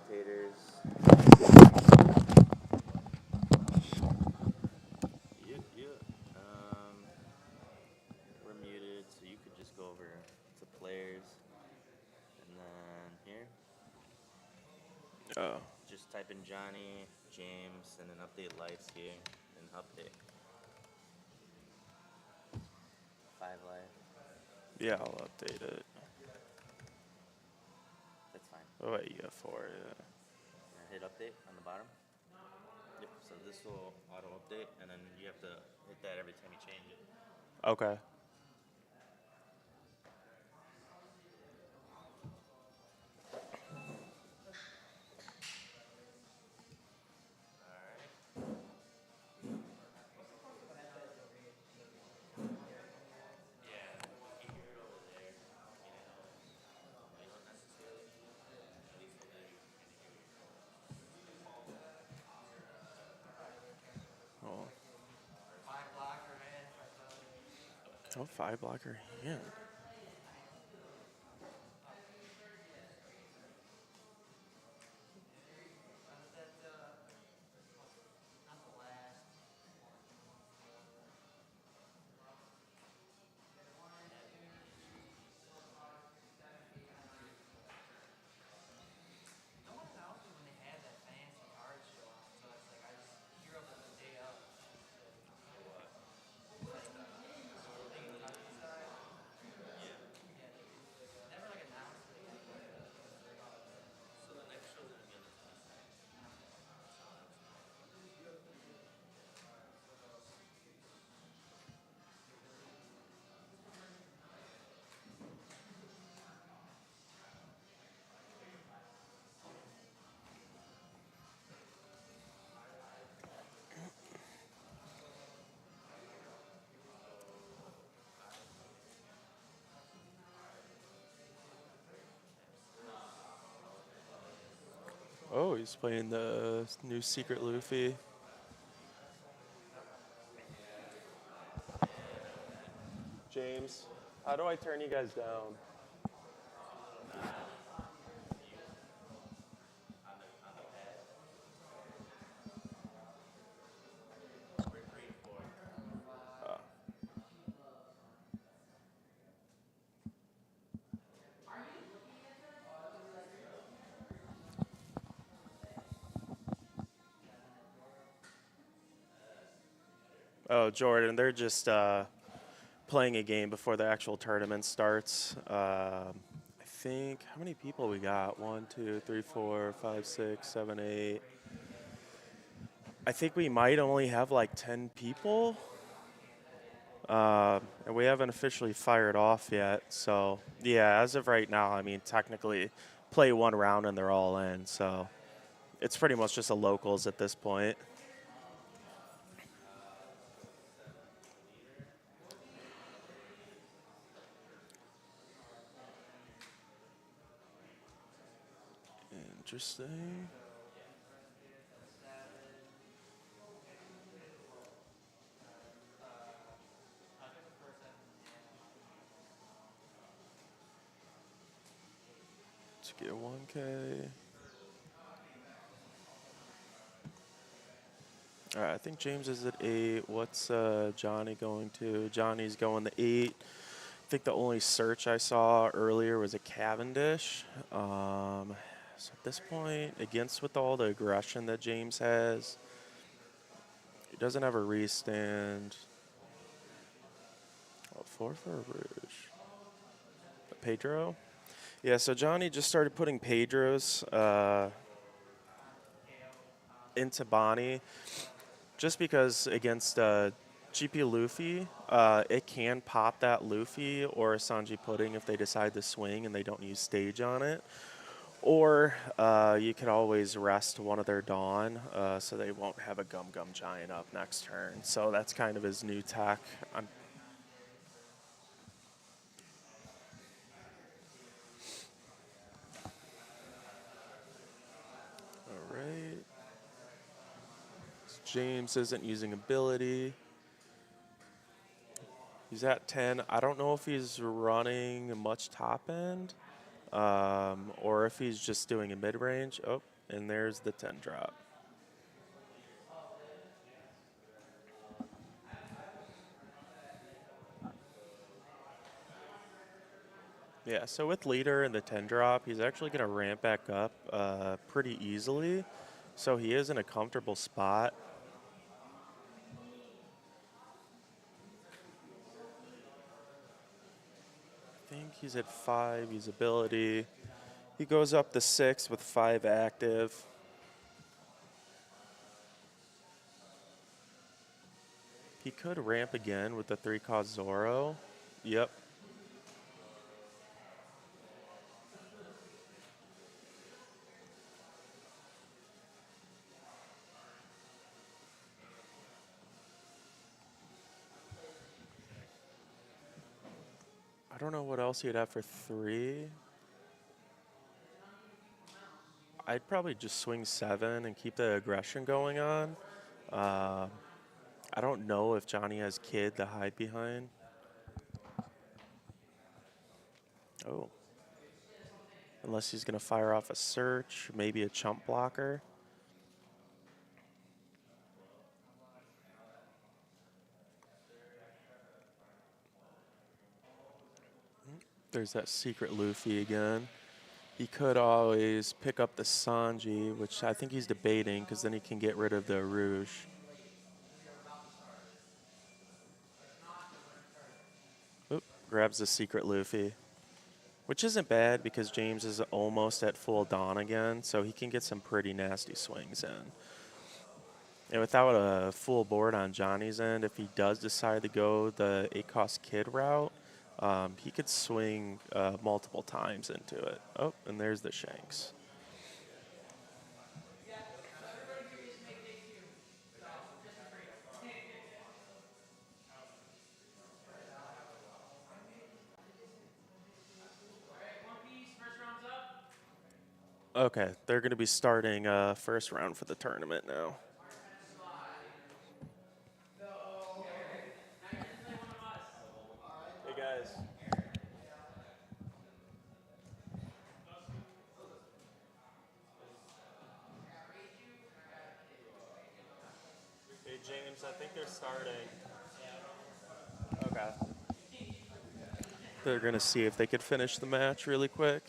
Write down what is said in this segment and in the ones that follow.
spectators. Yep. We're muted, so you could just go over to players, and then here, Oh. just type in Johnny, James, and then update lights here, and update 5 live. Yeah, I'll update it. That's fine. Oh, wait, you got 4, yeah. And hit update on the bottom. Yep. So this will auto update, and then you have to hit that every time you change it. Okay. Oh. 5-blocker hand. Oh, he's playing the new Secret Luffy. James, how do I turn you guys down? Oh, Jordan, they're just playing a game before the actual tournament starts. I think, how many people we got? 1, 2, 3, 4, 5, 6, 7, 8. I think we might only have like 10 people. And we haven't officially fired off yet. So, yeah, as of right now, I mean, technically play one round and they're all in. So it's pretty much just a locals at this point. Interesting. Let's get 1K. All right, I think James is at 8. What's Johnny going to? Johnny's going to 8. I think the only search I saw earlier was a Cavendish. So at this point, against with all the aggression that James has, he doesn't have a restand. Oh, 4 for a Rouge. Pedro? Yeah, so Johnny just started putting Pedros into Bonnie just because against GP Luffy, it can pop that Luffy or a Sanji Pudding if they decide to swing and they don't use stage on it. Or you could always rest one of their Dawn so they won't have a Gum Gum Giant up next turn. So that's kind of his new tech. All right. James isn't using ability. He's at 10. I don't know if he's running much top end or if he's just doing a mid range. Oh, and there's the 10 drop. Yeah, so with leader and the 10 drop, he's actually going to ramp back up pretty easily. So he is in a comfortable spot. I think he's at 5 usability. He goes up to 6 with 5 active. He could ramp again with the 3-cost Zoro. Yep. I don't know what else he'd have for 3. I'd probably just swing 7 and keep the aggression going on. I don't know if Johnny has Kid to hide behind. Oh. Unless he's going to fire off a search, maybe a chump blocker. There's that secret Luffy again. He could always pick up the Sanji, which I think he's debating because then he can get rid of the Rouge. Oop, grabs the secret Luffy, which isn't bad because James is almost at full Dawn again, so he can get some pretty nasty swings in. And without a full board on Johnny's end, if he does decide to go the 8-cost Kid route, he could swing multiple times into it. Oh, and there's the Shanks. Okay, they're going to be starting first round for the tournament now. Hey, guys. Hey, James, I think they're starting. Okay. They're going to see if they could finish the match really quick.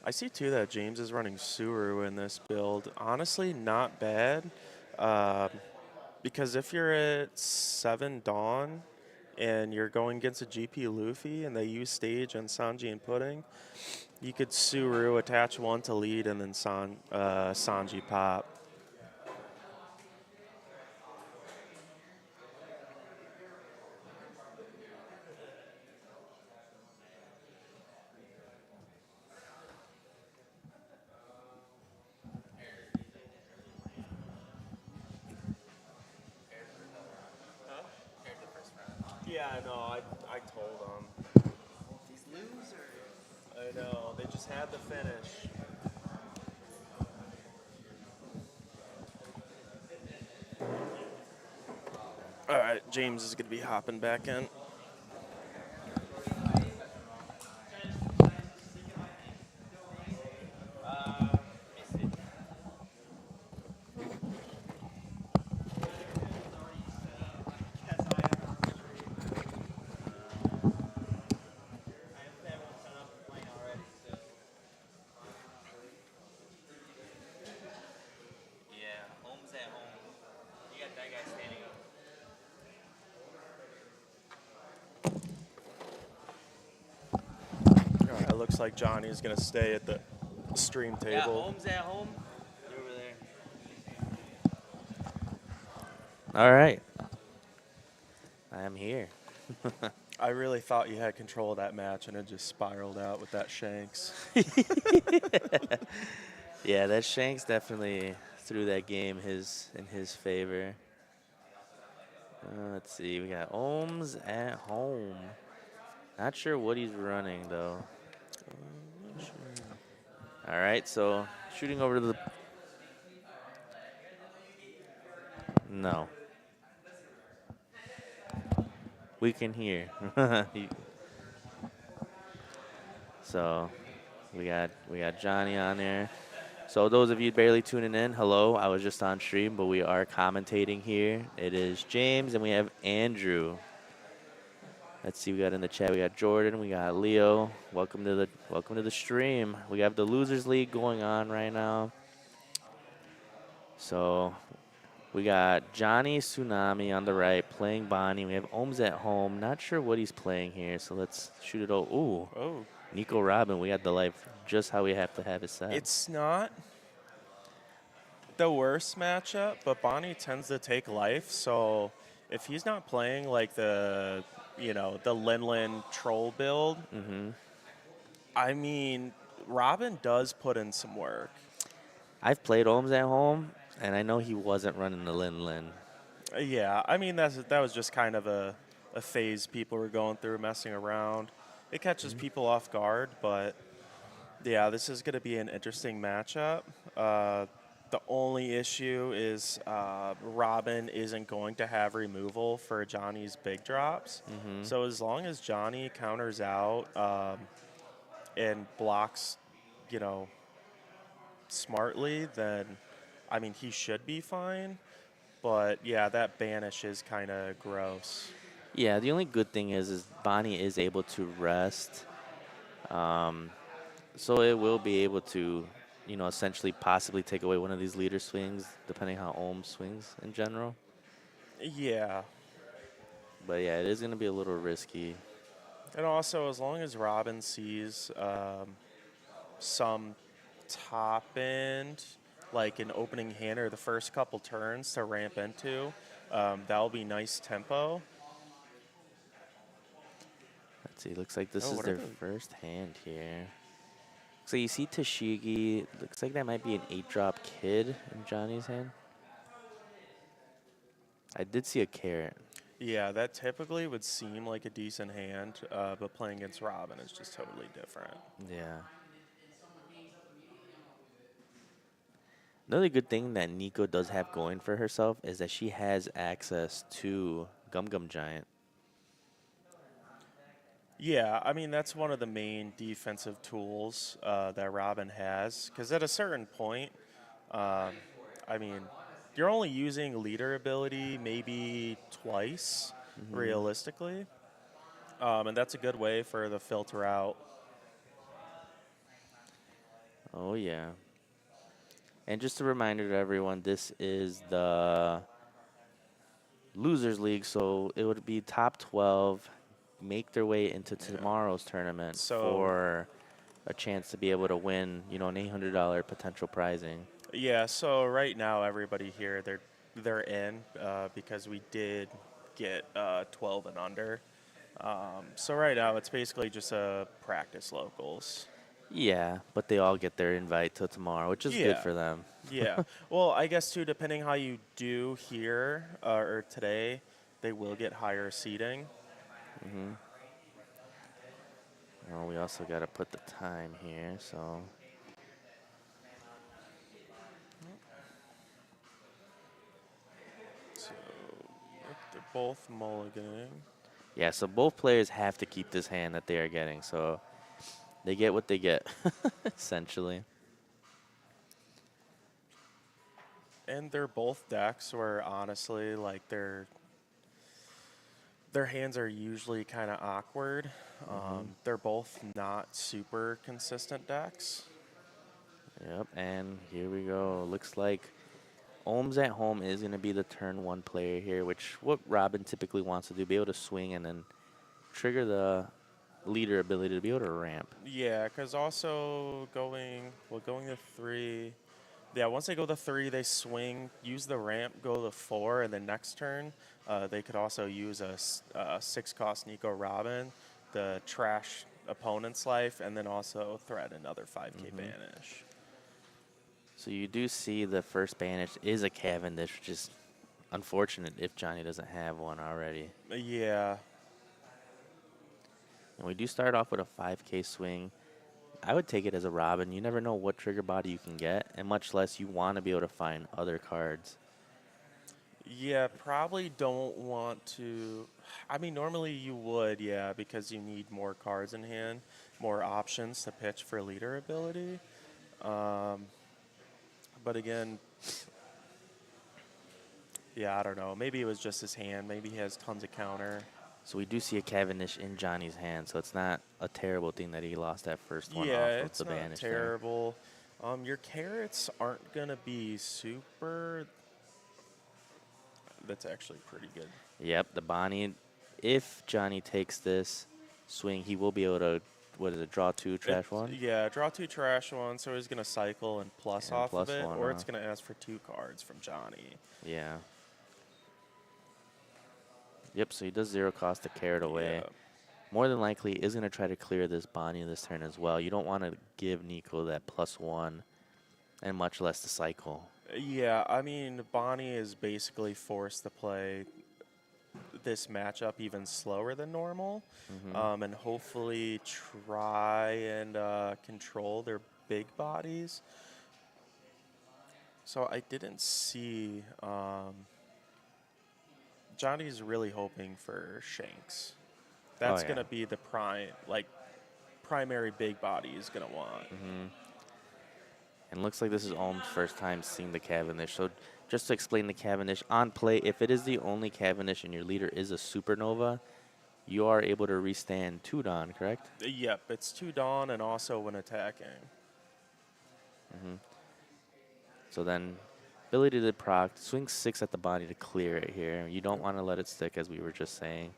I see, too, that James is running Suru in this build. Honestly, not bad. Because if you're at 7 Dawn and you're going against a GP Luffy and they use stage on Sanji and Pudding, you could Suru, attach 1 to lead, and then Sanji pop. Yeah, I know. I told them. These losers. I know. They just had to finish. All right, James is going to be hopping back in. It looks like Johnny's going to stay at the stream table. Yeah, Holmes at home. You're over there. All right. I am here. I really thought you had control of that match, and it just spiraled out with that Shanks. Yeah, that Shanks definitely threw that game in his favor. Let's see. We got Ohms at home. Not sure what he's running, though. All right, so shooting over to the... No. We can hear. So we got Johnny on there. So those of you barely tuning in, hello. I was just on stream, but we are commentating here. It is James and we have Andrew. Let's see, we got in the chat. We got Jordan. We got Leo. Welcome to the stream. We have the Losers League going on right now. So we got Johnny Tsunami on the right playing Bonnie. We have Ohms at home. Not sure what he's playing here, so let's shoot it over. Ooh, Oh, Nico Robin. We got the life just how we have to have it set. it's not the worst matchup, but Bonnie tends to take life. So if he's not playing like the Linlin troll build, I mean, Robin does put in some work. I've played Ohms at home, and I know he wasn't running the Lin. Yeah, I mean that was just kind of a phase people were going through, messing around. It catches people off guard, but yeah, this is going to be an interesting matchup. The only issue is Robin isn't going to have removal for Johnny's big drops. So as long as Johnny counters out and blocks, smartly, then I mean he should be fine. But yeah, that banish is kind of gross. Yeah, the only good thing is Bonnie is able to rest. So it will be able to, essentially possibly take away one of these leader swings, depending how Ohms swings in general. Yeah. But yeah, it is going to be a little risky. And also, as long as Robin sees some top end, like an opening hand or the first couple turns to ramp into, that'll be nice tempo. Let's see. Looks like this Oh, is what are their first hand here. So you see Tashigi. Looks like that might be an 8-drop kid in Johnny's hand. I did see a carrot. Yeah, that typically would seem like a decent hand, but playing against Robin is just totally different. Yeah. Another good thing that Nico does have going for herself is that she has access to Gum Gum Giant. Yeah, I mean, that's one of the main defensive tools that Robin has. Because at a certain point, I mean, you're only using leader ability maybe twice, realistically. And that's a good way for the filter out. Oh, yeah. And just a reminder to everyone, this is the Losers League, so it would be top 12 make their way into tomorrow's tournament for a chance to be able to win, an $800 potential prizing. Yeah, so right now everybody here, they're in because we did get 12 and under. So right now it's basically just a practice locals. Yeah, but they all get their invite till tomorrow, which is good for them. Yeah. Well, I guess, too, depending how you do here or today, they will get higher seating. Well, we also got to put the time here, so. So they're both mulliganing. Yeah, so both players have to keep this hand that they are getting, so they get what they get, essentially. And they're both decks where, honestly, like, their hands are usually kind of awkward. They're both not super consistent decks. Yep, and here we go. Looks like Ohms at home is going to be the turn 1 player here, which what Robin typically wants to do, be able to swing and then trigger the leader ability to be able to ramp. Yeah, because also going to 3. Yeah, once they go to 3, they swing, use the ramp, go to 4, and then next turn, they could also use a 6-cost Nico Robin, the trash opponent's life, and then also threat another 5k banish. So you do see the first banish is a Cavendish, which is unfortunate if Johnny doesn't have one already. Yeah. And we do start off with a 5k swing. I would take it as a Robin. You never know what trigger body you can get, and much less you want to be able to find other cards. Yeah, probably don't want to. I mean, normally you would, yeah, because you need more cards in hand, more options to pitch for leader ability. Um, but again, yeah, I don't know. Maybe it was just his hand. Maybe he has tons of counter. So we do see a Cavendish in Johnny's hand, so it's not a terrible thing that he lost that first one off Yeah, of it's the not banish there. terrible. Your carrots aren't gonna be super. That's actually pretty good. Yep, the Bonnie. If Johnny takes this swing, he will be able to, what is it, draw 2, trash 1? Yeah, draw 2 trash 1, so he's gonna cycle and plus And off plus of it, 1 or it's off. gonna ask for 2 cards from Johnny. Yeah. Yep, so he does 0 cost the carrot away. Yeah. More than likely is going to try to clear this Bonnie this turn as well. You don't want to give Nico that +1 and much less the cycle. Yeah, I mean, Bonnie is basically forced to play this matchup even slower than normal, and hopefully try and control their big bodies. So I didn't see. Johnny's really hoping for Shanks. That's yeah. gonna be the primary big body he's gonna want. And looks like this is Ohm's first time seeing the Cavendish. So just to explain the Cavendish, on play, if it is the only Cavendish and your leader is a Supernova, you are able to restand 2 Dawn, correct? Yep, it's 2 Dawn and also when attacking. So then, ability to proc, swing 6 at the body to clear it here. You don't want to let it stick, as we were just saying.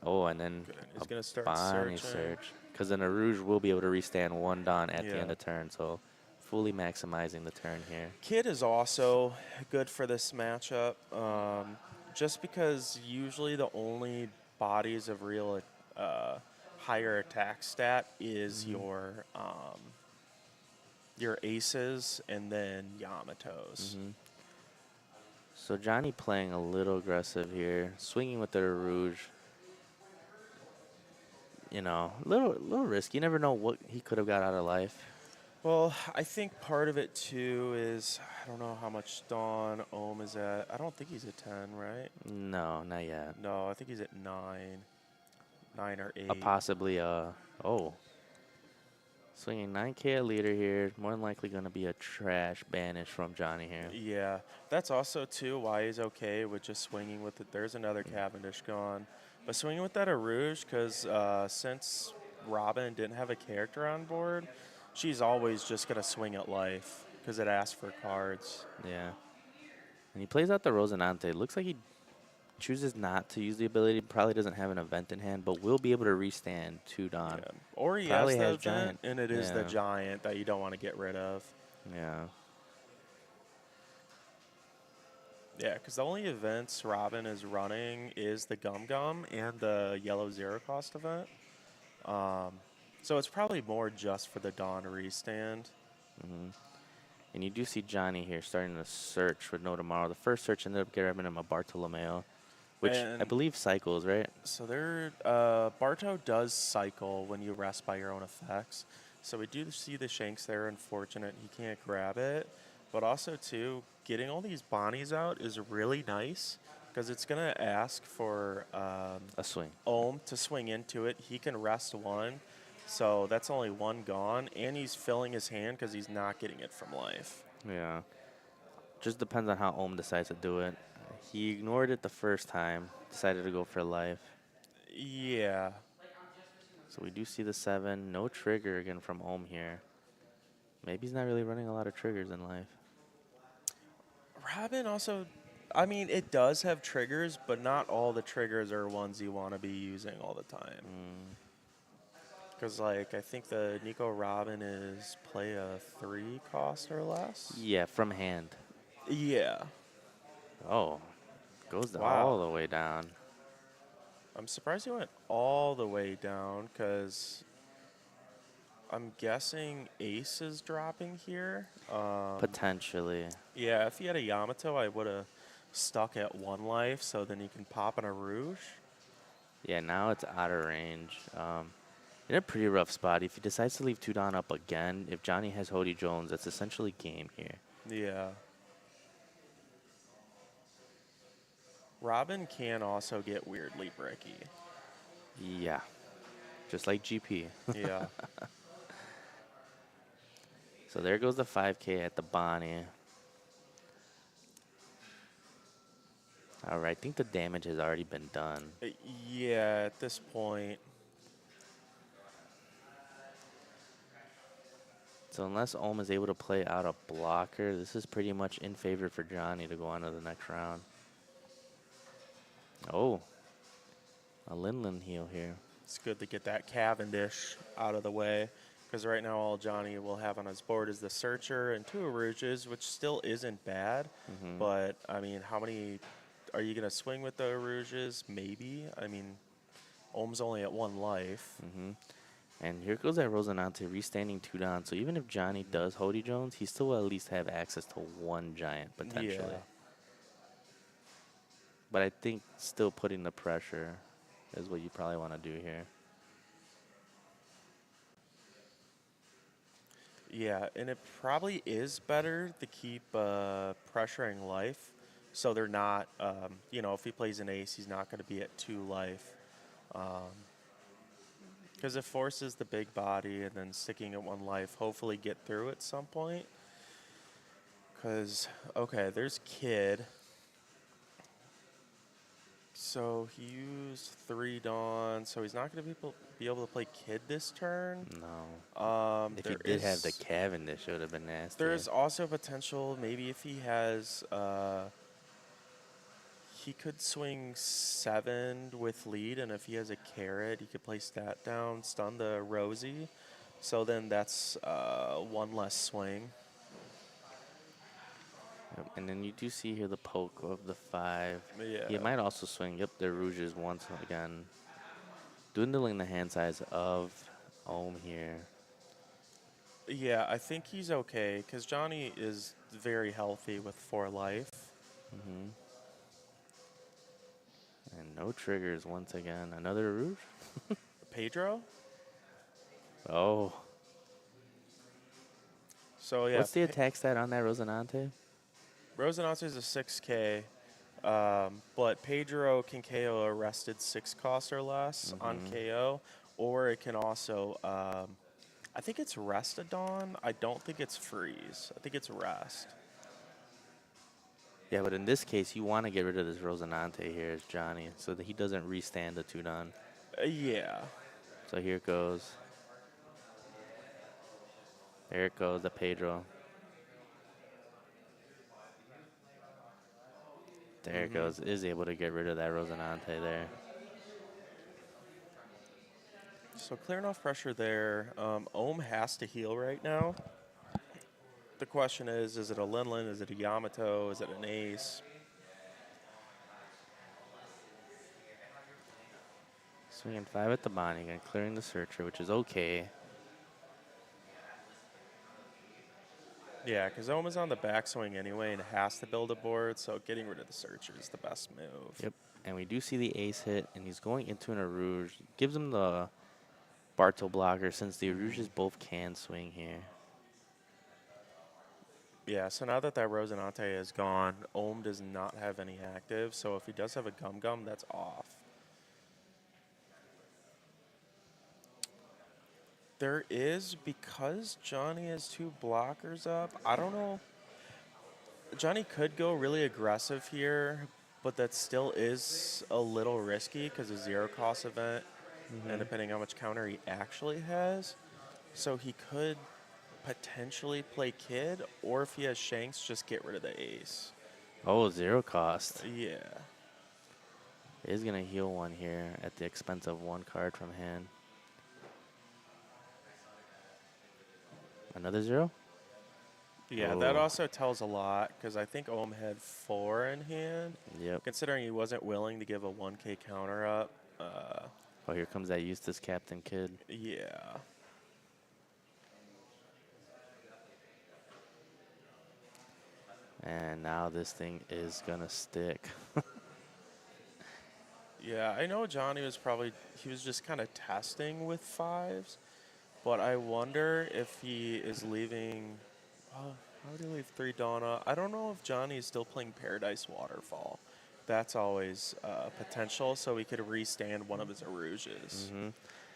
Oh, and then Good. He's gonna start Bonnie searching. search. Because then a Rouge will be able to restand 1 Dawn at the Yeah. end of turn. So fully maximizing the turn here. Kid is also good for this matchup, just because usually the only bodies of real higher attack stat is your aces and then Yamatos. So Johnny playing a little aggressive here, swinging with the Rouge. You know, little risky. You never know what he could have got out of life. Well, I think part of it too is I don't know how much Dawn Ohm is at. I don't think he's at 10, right? No, not yet. No, I think he's at 9 or 8. Possibly, swinging 9K a leader here. More than likely going to be a trash banish from Johnny here. Yeah, that's also too why he's okay with just swinging with it. There's another Cavendish gone, but swinging with that Arouge because since Robin didn't have a character on board, she's always just gonna swing at life because it asks for cards. Yeah. And he plays out the Rosinante. Looks like he chooses not to use the ability. Probably doesn't have an event in hand, but will be able to restand 2 Dawn. Yeah. Or he Probably has the has event, Giant. and it is the Yeah. Giant that you don't want to get rid of. Yeah. Yeah, because the only events Robin is running is the Gum Gum and the yellow 0 cost event. So it's probably more just for the Dawn restand. And you do see Johnny here starting to search with No Tomorrow. The first search ended up giving him a Bartolomeo, which I And- believe cycles, right? So Barto does cycle when you rest by your own effects. So we do see the Shanks there. Unfortunate he can't grab it. But also, too, getting all these Bonnies out is really nice because it's going to ask for A swing. Ohm to swing into it. He can rest 1. So that's only 1 gone. And he's filling his hand because he's not getting it from life. Yeah. Just depends on how Ohm decides to do it. He ignored it the first time, decided to go for life. Yeah. So we do see the 7. No trigger again from Ohm here. Maybe he's not really running a lot of triggers in life. Robin also, I mean, it does have triggers, but not all the triggers are ones you want to be using all the time. Because, like, I think the Nico Robin is play a 3 cost or less. Yeah, from hand. Yeah. Oh, goes Wow. all the way down. I'm surprised he went all the way down because I'm guessing Ace is dropping here. Potentially. Yeah, if he had a Yamato, I would have stuck at 1 life so then he can pop in a Rouge. Yeah, now it's out of range. In a pretty rough spot. If he decides to leave 2 Dawn up again, if Johnny has Hody Jones, that's essentially game here. Yeah. Robin can also get weirdly bricky. Yeah. Just like GP. Yeah. So there goes the 5K at the Bonnie. All right, I think the damage has already been done. Yeah, at this point. So unless Ohm is able to play out a blocker, this is pretty much in favor for Johnny to go on to the next round. Oh, a Linlin heal here. It's good to get that Cavendish out of the way. Because right now all Johnny will have on his board is the Searcher and 2 Arouges, which still isn't bad. But, I mean, how many are you going to swing with the Arouges? Maybe. I mean, Ohm's only at 1 life. And here goes that Rosinante restanding 2 down. So even if Johnny does Hody Jones, he still will at least have access to 1 giant potentially. Yeah. But I think still putting the pressure is what you probably want to do here. Yeah, and it probably is better to keep pressuring life. So they're not, you know, if he plays an ace, he's not going to be at 2 life. Because it forces the big body and then sticking at 1 life, hopefully get through at some point. Because, okay, there's Kid. So he used 3 Dawn, so he's not going to be able to play Kid this turn. No. If he did have the Cavendish, it would have been nasty. There's also potential, maybe if he has, he could swing 7 with lead, and if he has a carrot, he could play stat down, stun the Rosie. So then that's 1 less swing. Yep, and then you do see here the poke of the 5. Yeah. He might also swing, yep, the Rouges once again. Dwindling the hand size of Ohm here. Yeah, I think he's okay, because Johnny is very healthy with 4 life. And no triggers once again. Another Rouge? Pedro? Oh. So yeah. What's the attack stat on that Rosinante? Rosinante is a 6K, but Pedro can KO arrested 6 cost or less on KO, or it can also, I think it's Restadon. I don't think it's Freeze. I think it's Rest. Yeah, but in this case, you want to get rid of this Rosinante here as Johnny so that he doesn't restand the 2 down. Yeah. So here it goes. There it goes, the Pedro. There it goes. Is able to get rid of that Rosinante there. So clearing off pressure there. Ohm has to heal right now. The question is it a Linlin? Is it a Yamato? Is it an Ace? Swinging 5 at the Bonnie again, clearing the Searcher, which is okay. Yeah, because Ohm is on the backswing anyway and has to build a board, so getting rid of the Searcher is the best move. Yep, and we do see the Ace hit, and he's going into an Arouge. Gives him the Bartol blocker since the Arouges both can swing here. Yeah, so now that Rosinante is gone, Ohm does not have any active, so if he does have a Gum Gum, that's off. There is, because Johnny has 2 blockers up, I don't know. Johnny could go really aggressive here, but that still is a little risky because of 0 cost event, and depending how much counter he actually has. So he could potentially play Kid, or if he has Shanks, just get rid of the Ace. Oh, 0 cost. Yeah. Is going to heal 1 here at the expense of 1 card from hand. Another 0? Yeah, that also tells a lot, because I think Ohm had 4 in hand. Yep. Considering he wasn't willing to give a 1K counter up. Oh, here comes that Eustace Captain Kid. Yeah. And now this thing is going to stick. Yeah, I know Johnny was he was just kind of testing with 5s, but I wonder if he is leaving, how would he leave 3 Donna? I don't know if Johnny is still playing Paradise Waterfall, That's always potential, so we could restand one of his Arouges.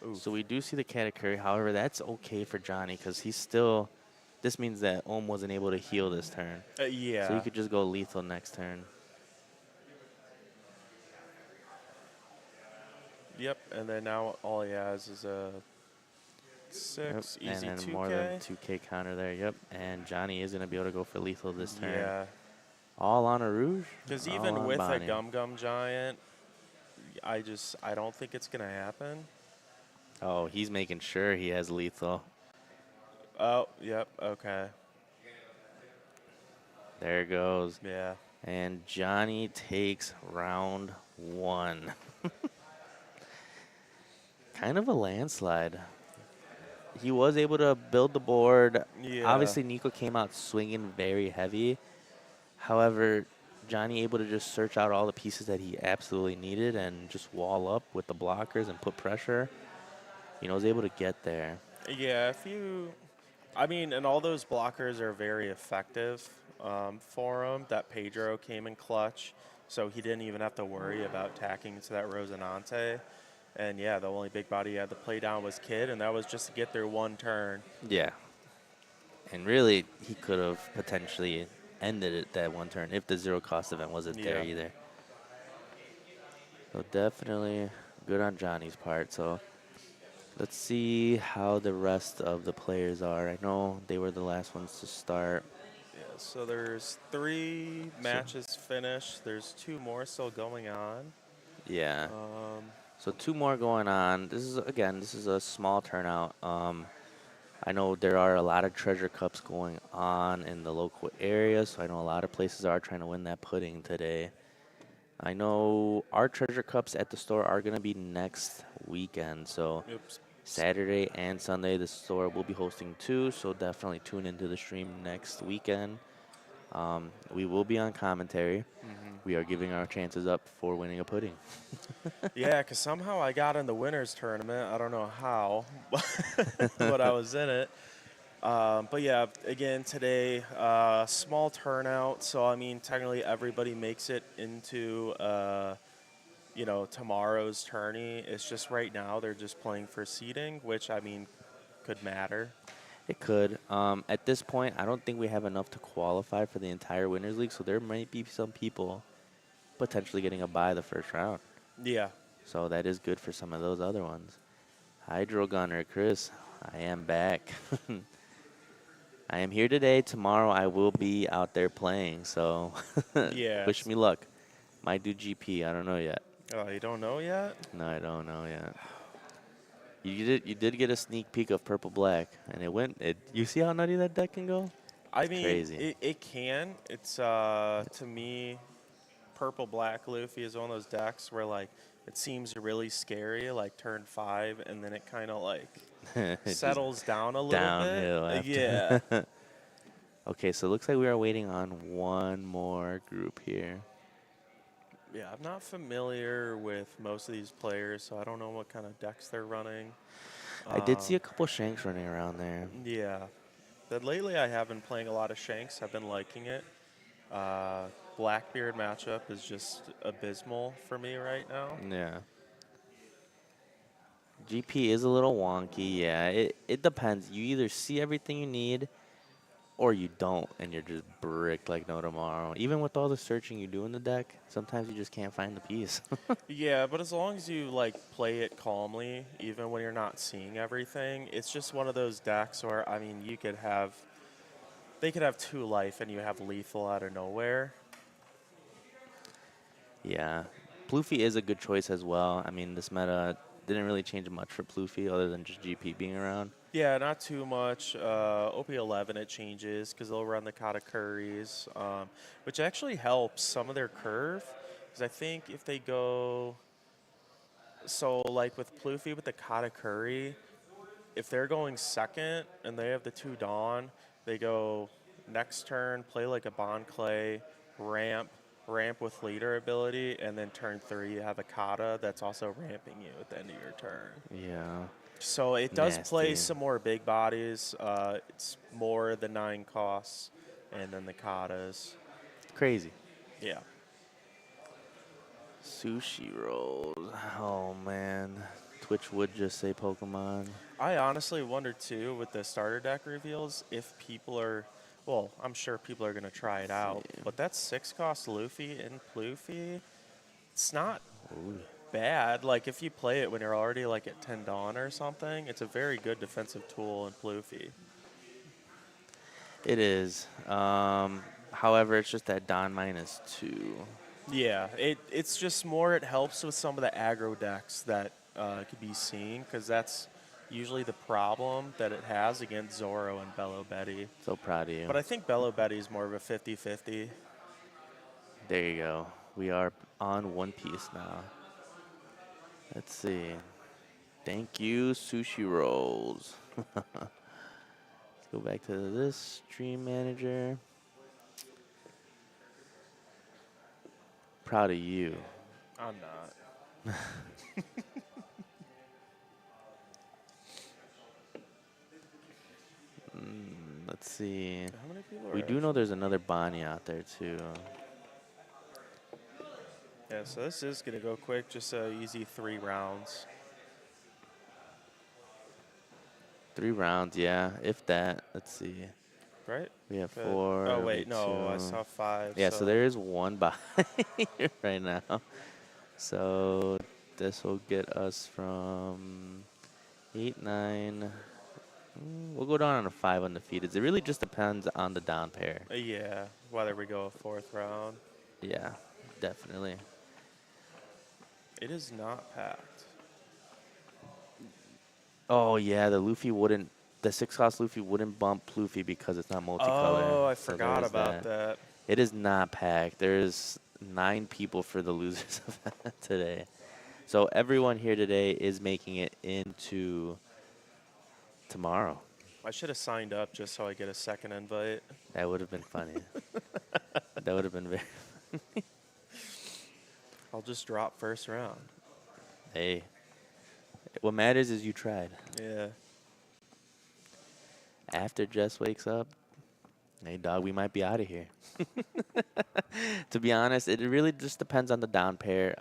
Oof. So we do see the Katakuri. However, that's okay for Johnny because he's still. This means that Ohm wasn't able to heal this turn. So Yeah. he could just go lethal next turn. Yep, and then now all he has is a 6, Yep, easy and then 2K. more than 2K counter there. Yep, and Johnny is going to be able to go for lethal this turn. Yeah, All on a Rouge? because all even on with Bonnie. a Gum Gum Giant, I don't think it's going to happen. Oh, he's making sure he has lethal. Oh, yep, okay. There it goes. Yeah. And Johnny takes round 1. Kind of a landslide. He was able to build the board. Yeah. Obviously, Nico came out swinging very heavy. However, Johnny able to just search out all the pieces that he absolutely needed and just wall up with the blockers and put pressure. You know, was able to get there. Yeah, I mean, and all those blockers are very effective for him. That Pedro came in clutch, so he didn't even have to worry about tacking into that Rosinante. And yeah, the only big body he had to play down was Kid, and that was just to get through one turn. Yeah. And really, he could have potentially ended it that one turn if the zero cost event wasn't there Yeah. either. So definitely good on Johnny's part. So let's see how the rest of the players are. I know they were the last ones to start. Yeah, so there's 3 matches finished. There's 2 more still going on. Yeah. Um, So 2 more going on. This is a small turnout. I know there are a lot of treasure cups going on in the local area, so I know a lot of places are trying to win that pudding today. I know our treasure cups at the store are going to be next weekend, so oops. Saturday and Sunday the store will be hosting 2, so definitely tune into the stream next weekend. We will be on commentary. We are giving our chances up for winning a pudding. Yeah, because somehow I got in the winners tournament. I don't know how, but I was in it. But yeah, again, today, small turnout. So, I mean, technically everybody makes it into, tomorrow's tourney. It's just right now they're just playing for seeding, which, I mean, could matter. It could. At this point, I don't think we have enough to qualify for the entire Winners League, so there might be some people potentially getting a bye the first round. Yeah. So that is good for some of those other ones. Hydro Gunner, Chris, I am back. I am here today. Tomorrow I will be out there playing, so Yeah. wish me luck. Might do GP. I don't know yet. Oh, you don't know yet? No, I don't know yet. You did get a sneak peek of Purple Black, and it went. You see how nutty that deck can go? I mean, crazy. it can. It's, to me, Purple Black Luffy is one of those decks where, like, it seems really scary, like turn 5, and then it kind of, like, Just settles down a little downhill bit. after. Yeah. Okay, so it looks like we are waiting on one more group here. Yeah, I'm not familiar with most of these players, so I don't know what kind of decks they're running. I did see a couple Shanks running around there. Yeah. But lately I have been playing a lot of Shanks. I've been liking it. Blackbeard matchup is just abysmal for me right now. Yeah. GP is a little wonky, yeah. It depends. You either see everything you need or you don't, and you're just bricked like no tomorrow. Even with all the searching you do in the deck, sometimes you just can't find the piece. Yeah, but as long as you like play it calmly, even when you're not seeing everything, it's just one of those decks where I mean they could have 2 life and you have lethal out of nowhere. Yeah. Plouffe is a good choice as well. I mean, this meta didn't really change much for Plouffe other than just GP being around. Yeah, not too much. OP11 it changes because they'll run the Katakuris, which actually helps some of their curve. Because I think if they go, so like with Plouffe with the Katakuri, if they're going second and they have the 2 Dawn, they go next turn, play like a Bond Clay, ramp with leader ability, and then turn 3 you have a Kata that's also ramping you at the end of your turn. Yeah. So it does play Nasty. some more big bodies. It's more the 9 costs and then the Katas. Crazy. Yeah. Sushi rolls. Oh man, Twitch would just say Pokemon. I honestly wonder too with the starter deck reveals if people are, well, I'm sure people are gonna try it out. see. But that 6-cost Luffy and Ploofy, it's not Ooh. bad. Like if you play it when you're already like at 10 Dawn or something, it's a very good defensive tool in Ploofy. It is. However, it's just that Don -2. Yeah, it's just more. It helps with some of the aggro decks that could be seen because that's usually the problem that it has against Zoro and Bello Betty. So proud of you. But I think Bello Betty is more of a 50-50. There you go. We are on One Piece now. Let's see. Thank you, Sushi Rolls. Let's go back to this Stream Manager. Proud of you. I'm not. Let's see. How many people are We do know there's another Bonnie out there, too. Yeah, so this is going to go quick. Just easy 3 rounds. 3 rounds, yeah, if that. Let's see. Right? We have Good. 4. Oh, wait, we no. I 2. saw 5. Yeah, so there is one by here right now. So this will get us from 8, 9. We'll go down on a 5 undefeated. It really just depends on the down pair. Yeah, whether we go a 4th round. Yeah, definitely. It is not packed. Oh yeah, the 6-cost Luffy wouldn't bump Luffy because it's not multicolor. Oh, I So forgot there's about that. It is not packed. There's 9 people for the losers of today. So everyone here today is making it into tomorrow. I should have signed up just so I get a second invite. That would have been funny. That would have been very. I'll just drop first round. Hey, what matters is you tried. Yeah. After Jess wakes up, hey dog, we might be out of here. To be honest, it really just depends on the down pair.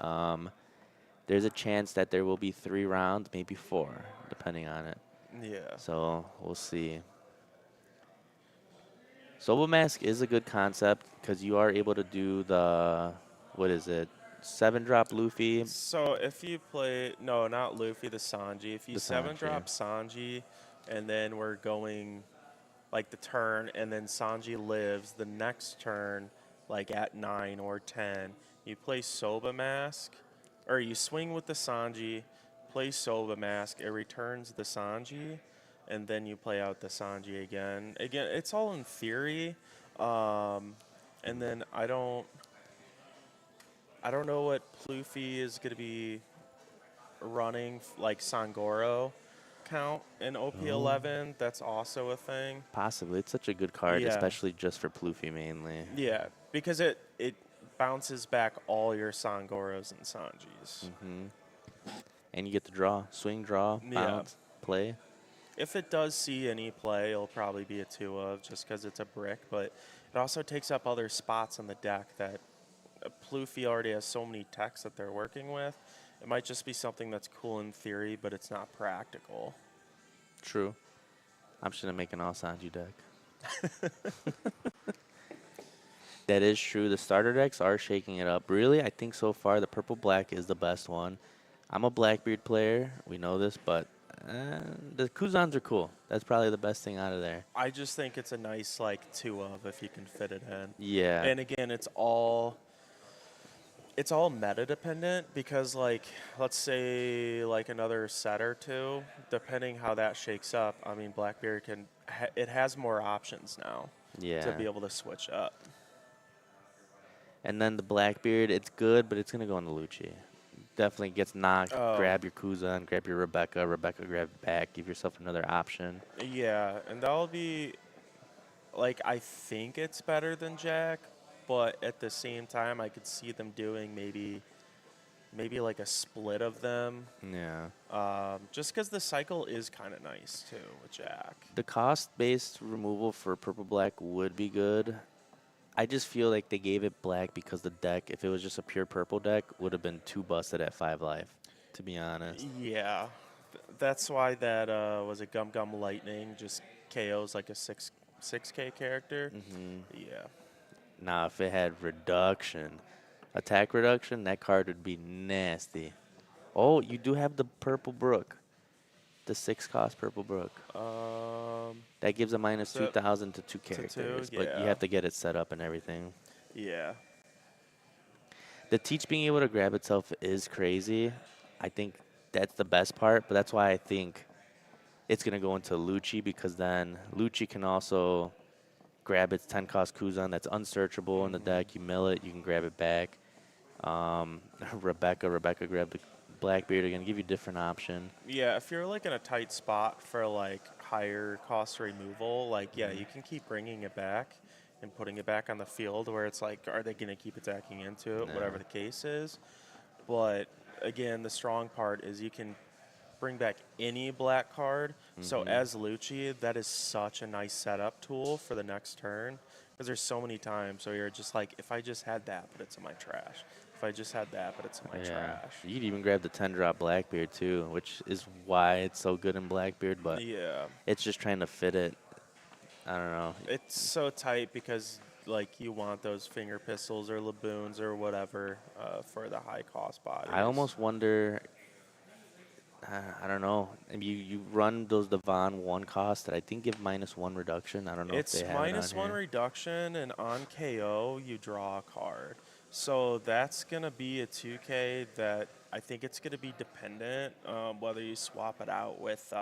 There's a chance that there will be 3 rounds, maybe 4, depending on it. Yeah. So we'll see. Soba Mask is a good concept because you are able to do the, what is it, 7-drop Luffy. So if you play, no, not Luffy, the Sanji. If you The 7-drop Sanji, and then we're going like the turn, and then Sanji lives the next turn, like at 9 or 10, you play Soba Mask, or you swing with the Sanji, play Soba Mask, it returns the Sanji, and then you play out the Sanji again. Again, it's all in theory, and then I don't know what Ploofy is going to be running, like Sangoro count in OP11. That's also a thing. Possibly. It's such a good card, Yeah. especially just for Ploofy mainly. Yeah, because it bounces back all your Sangoros and Sanjis. And you get to draw. Swing, draw, Yeah. bounce, play. If it does see any play, it'll probably be a 2 of just because it's a brick, but it also takes up other spots on the deck that Ploofy already has so many techs that they're working with. It might just be something that's cool in theory, but it's not practical. True. I'm just going to make an all Sanji deck. That is true. The starter decks are shaking it up. Really, I think so far the purple black is the best one. I'm a Blackbeard player. We know this, but the Kuzans are cool. That's probably the best thing out of there. I just think it's a nice like 2 of if you can fit it in. Yeah. And again, it's all meta dependent because like let's say like another set or 2, depending how that shakes up. I mean, Blackbeard it has more options now to be able to switch up. And then the Blackbeard, it's good, but it's going to go on the Lucci. Definitely gets knocked. Oh. Grab your Kuzan, grab your Rebecca. Rebecca grab it back. Give yourself another option. Yeah, and that'll be like I think it's better than Jack, but at the same time I could see them doing maybe like a split of them. Yeah. Just because the cycle is kind of nice too with Jack. The cost-based removal for purple black would be good. I just feel like they gave it black because the deck, if it was just a pure purple deck, would have been too busted at 5 life, to be honest. Yeah, that's why that was a Gum Gum Lightning just KOs like a 6K character. Yeah. Now, if it had reduction, attack reduction, that card would be nasty. Oh, you do have the Purple Brook. The 6-cost Purple Brook. That gives a minus so 2,000 to 2 to 2, characters, but you yeah. have to get it set up and everything. Yeah. The Teach being able to grab itself is crazy. I think that's the best part, but that's why I think it's going to go into Lucci, because then Lucci can also grab its 10-cost Kuzan that's unsearchable in the deck. You mill it, you can grab it back. Rebecca grabbed the Blackbeard again, give you a different option. Yeah, if you're like in a tight spot for like higher cost removal, like yeah, you can keep bringing it back and putting it back on the field where it's like, are they going to keep attacking into it, No. whatever the case is. But again, the strong part is you can bring back any black card. So as Lucci, that is such a nice setup tool for the next turn, because there's so many times where you're just like, if I just had that, but it's in my trash. If I just had that, but it's in my trash. You could even grab the 10-drop Blackbeard too, which is why it's so good in Blackbeard, but Yeah. it's just trying to fit it. I don't know. It's so tight because like you want those finger pistols or laboons or whatever for the high cost bodies. I almost wonder, I don't know. You run those Devon 1 cost that I think give -1 reduction. I don't know It's if they have it on -1 here. reduction, and on KO you draw a card. So that's gonna be a 2K that I think it's gonna be dependent whether you swap it out with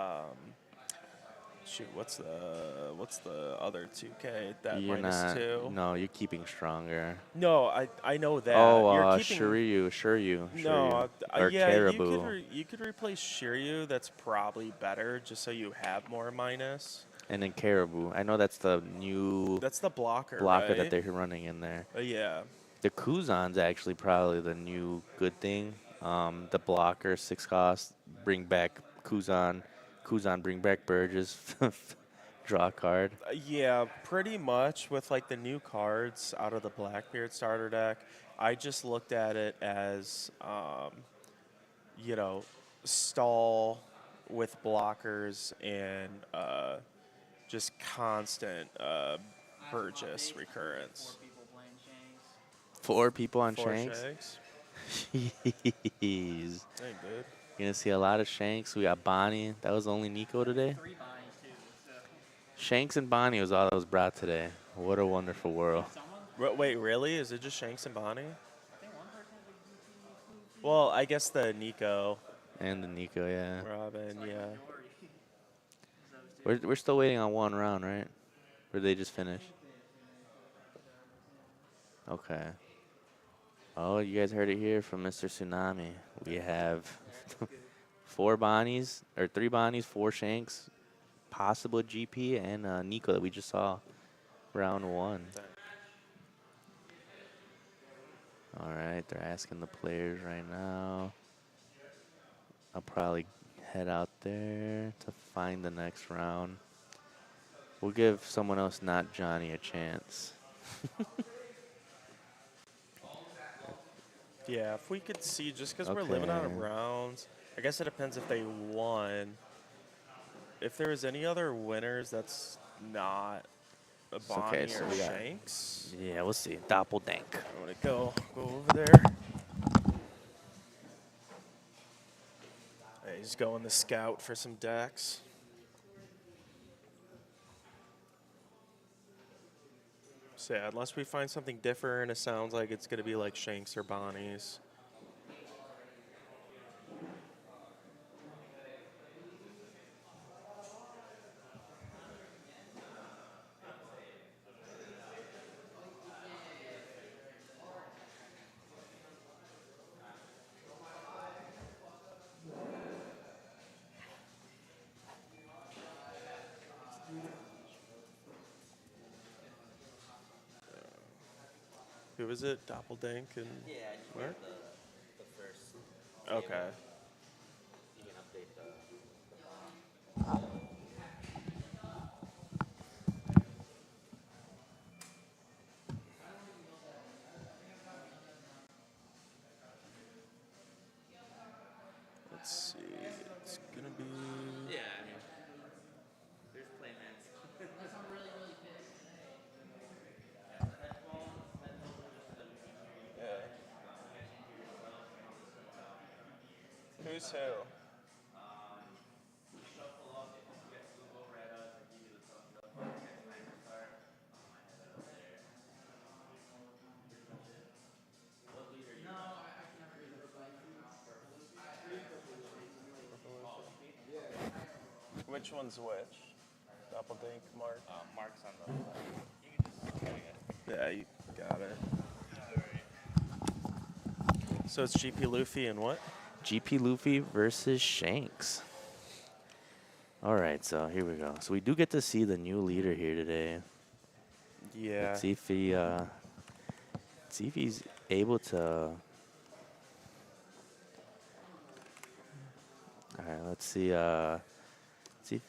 shoot, what's the other 2K that You're not. -2? No, you're keeping stronger. No, I know that. Oh, You're keeping Shiryu. No, Or yeah, Caribou. you could replace Shiryu. That's probably better, just so you have more minus. And then Caribou. I know that's the new That's the blocker, blocker right? that they're running in there. Yeah. The Kuzan's actually probably the new good thing. The blocker, 6 cost, bring back Kuzan. Kuzan, bring back Burgess. Draw a card. Yeah, pretty much with like the new cards out of the Blackbeard starter deck. I just looked at it as, stall with blockers and just constant Burgess recurrence. 4 people on 4 Shanks. Shanks. Jeez. Dang, dude. You're going to see a lot of Shanks. We got Bonnie. That was only Nico today? Shanks and Bonnie was all that was brought today. What a wonderful world. Wait, really? Is it just Shanks and Bonnie? Well, I guess the Nico, And the Nico, yeah. Robin, yeah. We're still waiting on 1 round, right? Or did they just finish? Okay. Oh, you guys heard it here from Mr. Tsunami. We have 4 Bonnies, or 3 Bonnies, 4 Shanks, possible GP, and Nico that we just saw round 1. All right, they're asking the players right now. I'll probably head out there to find the next round. We'll give someone else, not Johnny, a chance. Yeah, if we could see, just because we're living out of Okay. rounds, I guess it depends if they won. If there was any other winners that's not a Bonnie okay, so or we got- Shanks, Yeah, we'll see. Doppeldank. I'm going to go over there. Hey, he's going to scout for some decks. So yeah, unless we find something different, it sounds like it's going to be like Shanks or Bonnies. Who was it? Doppeldank and Yeah, I just where? grabbed the first. Okay. You can update the Who's who? Which one's which? Dink, Mark. Mark's on the left. You can just hang it. Yeah, you got it. So it's GP Luffy and what? GP Luffy versus Shanks. All right, so here we go. So we do get to see the new leader here today. Yeah. Let's see if he's able to. All right, let's see if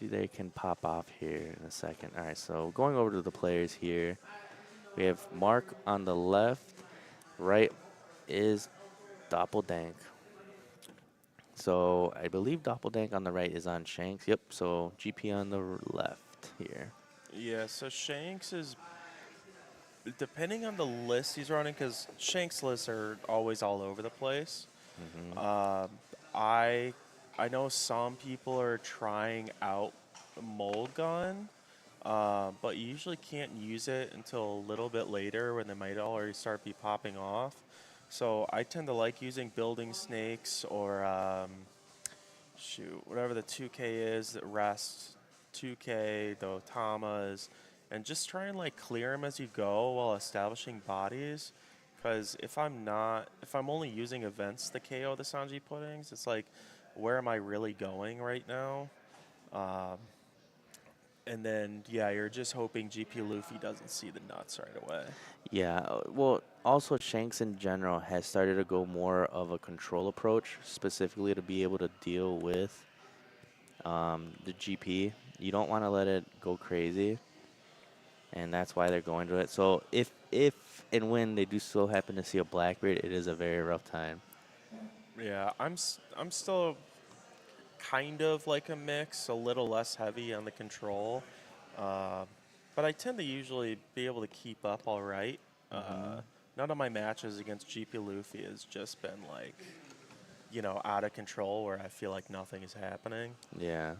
they can pop off here in a second. All right, so going over to the players here, we have Mark on the left. Right is Doppeldank. So I believe Doppeldank on the right is on Shanks. Yep. So GP on the left here. Yeah, so Shanks is, depending on the list he's running, because Shanks lists are always all over the place. I know some people are trying out Mold Gun, but you usually can't use it until a little bit later when they might already start be popping off. So I tend to like using Building Snakes or whatever the 2K is that rests 2K, the Otamas, and just try and like clear them as you go while establishing bodies. Because if I'm only using events to KO the Sanji puddings, it's like, where am I really going right now? And then, yeah, you're just hoping GP Luffy doesn't see the nuts right away. Yeah. Well, also Shanks in general has started to go more of a control approach, specifically to be able to deal with the GP. You don't want to let it go crazy, and that's why they're going to it. So if and when they do still happen to see a Blackbeard, it is a very rough time. Yeah, I'm still kind of like a mix, a little less heavy on the control, but I tend to usually be able to keep up all right. None of my matches against GP Luffy has just been like, out of control where I feel like nothing is happening. Yeah.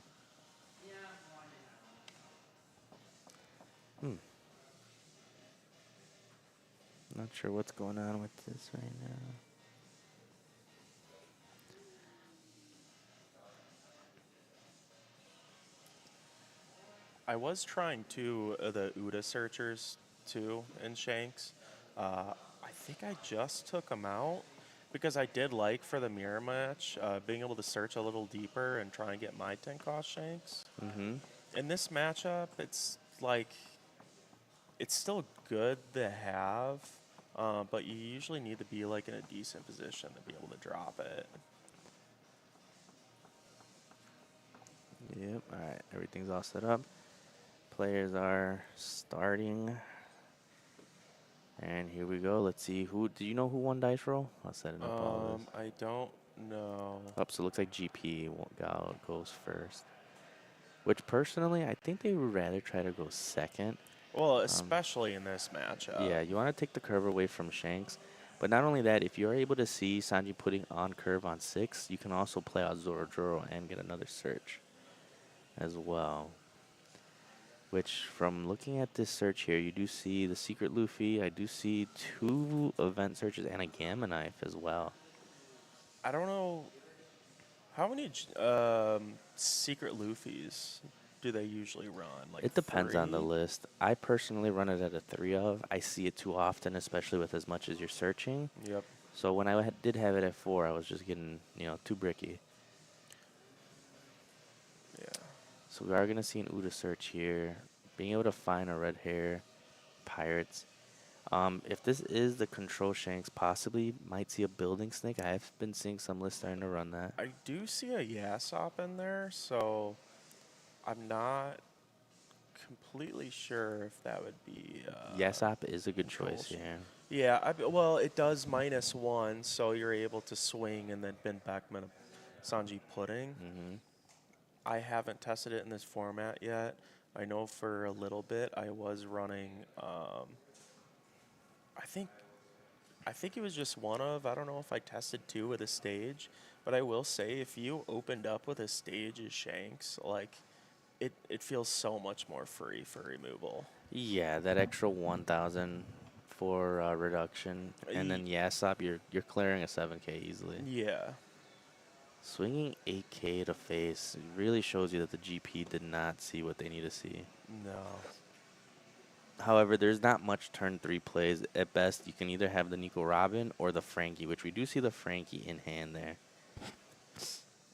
Not sure what's going on with this right now. I was trying the Uda searchers too in Shanks. I think I just took them out because I did like for the mirror match being able to search a little deeper and try and get my 10 cost Shanks. In this matchup, it's like it's still good to have, but you usually need to be like in a decent position to be able to drop it. Yep. All right. Everything's all set up. Players are starting. And here we go. Let's see who. Do you know who won dice roll? I'll set it up all this. I don't know. Oh, so it looks like GP goes first. Which personally, I think they would rather try to go second. Well, especially in this matchup. Yeah, you want to take the curve away from Shanks. But not only that, if you're able to see Sanji putting on curve on 6, you can also play out Zoro and get another search as well. Which, from looking at this search here, you do see the Secret Luffy. I do see 2 event searches and a Gamma Knife as well. I don't know. How many Secret Luffys do they usually run? Like It depends on the 3? list. I personally run it at a 3 of. I see it too often, especially with as much as you're searching. Yep. So when I did have it at 4, I was just getting, too bricky. Yeah. So we are going to see an Uda search here. Being able to find a red hair pirates. If this is the control Shanks, possibly might see a building snake. I have been seeing some lists starting to run that. I do see a Yasop in there, so I'm not completely sure if that would be. Yasop is a good control choice here. Yeah, well, it does -1, so you're able to swing and then Ben Beckman a Sanji pudding. I haven't tested it in this format yet. I know for a little bit I was running. I think it was just one of. I don't know if I tested 2 with a stage, But I will say, if you opened up with a stage as Shanks, like, it feels so much more free for removal. Yeah, that extra 1,000 for reduction, and then Yasop, you're clearing a 7K easily. Yeah. Swinging 8K to face really shows you that the GP did not see what they need to see. No. However, there's not much turn 3 plays. At best, you can either have the Nico Robin or the Frankie, which we do see the Frankie in hand there.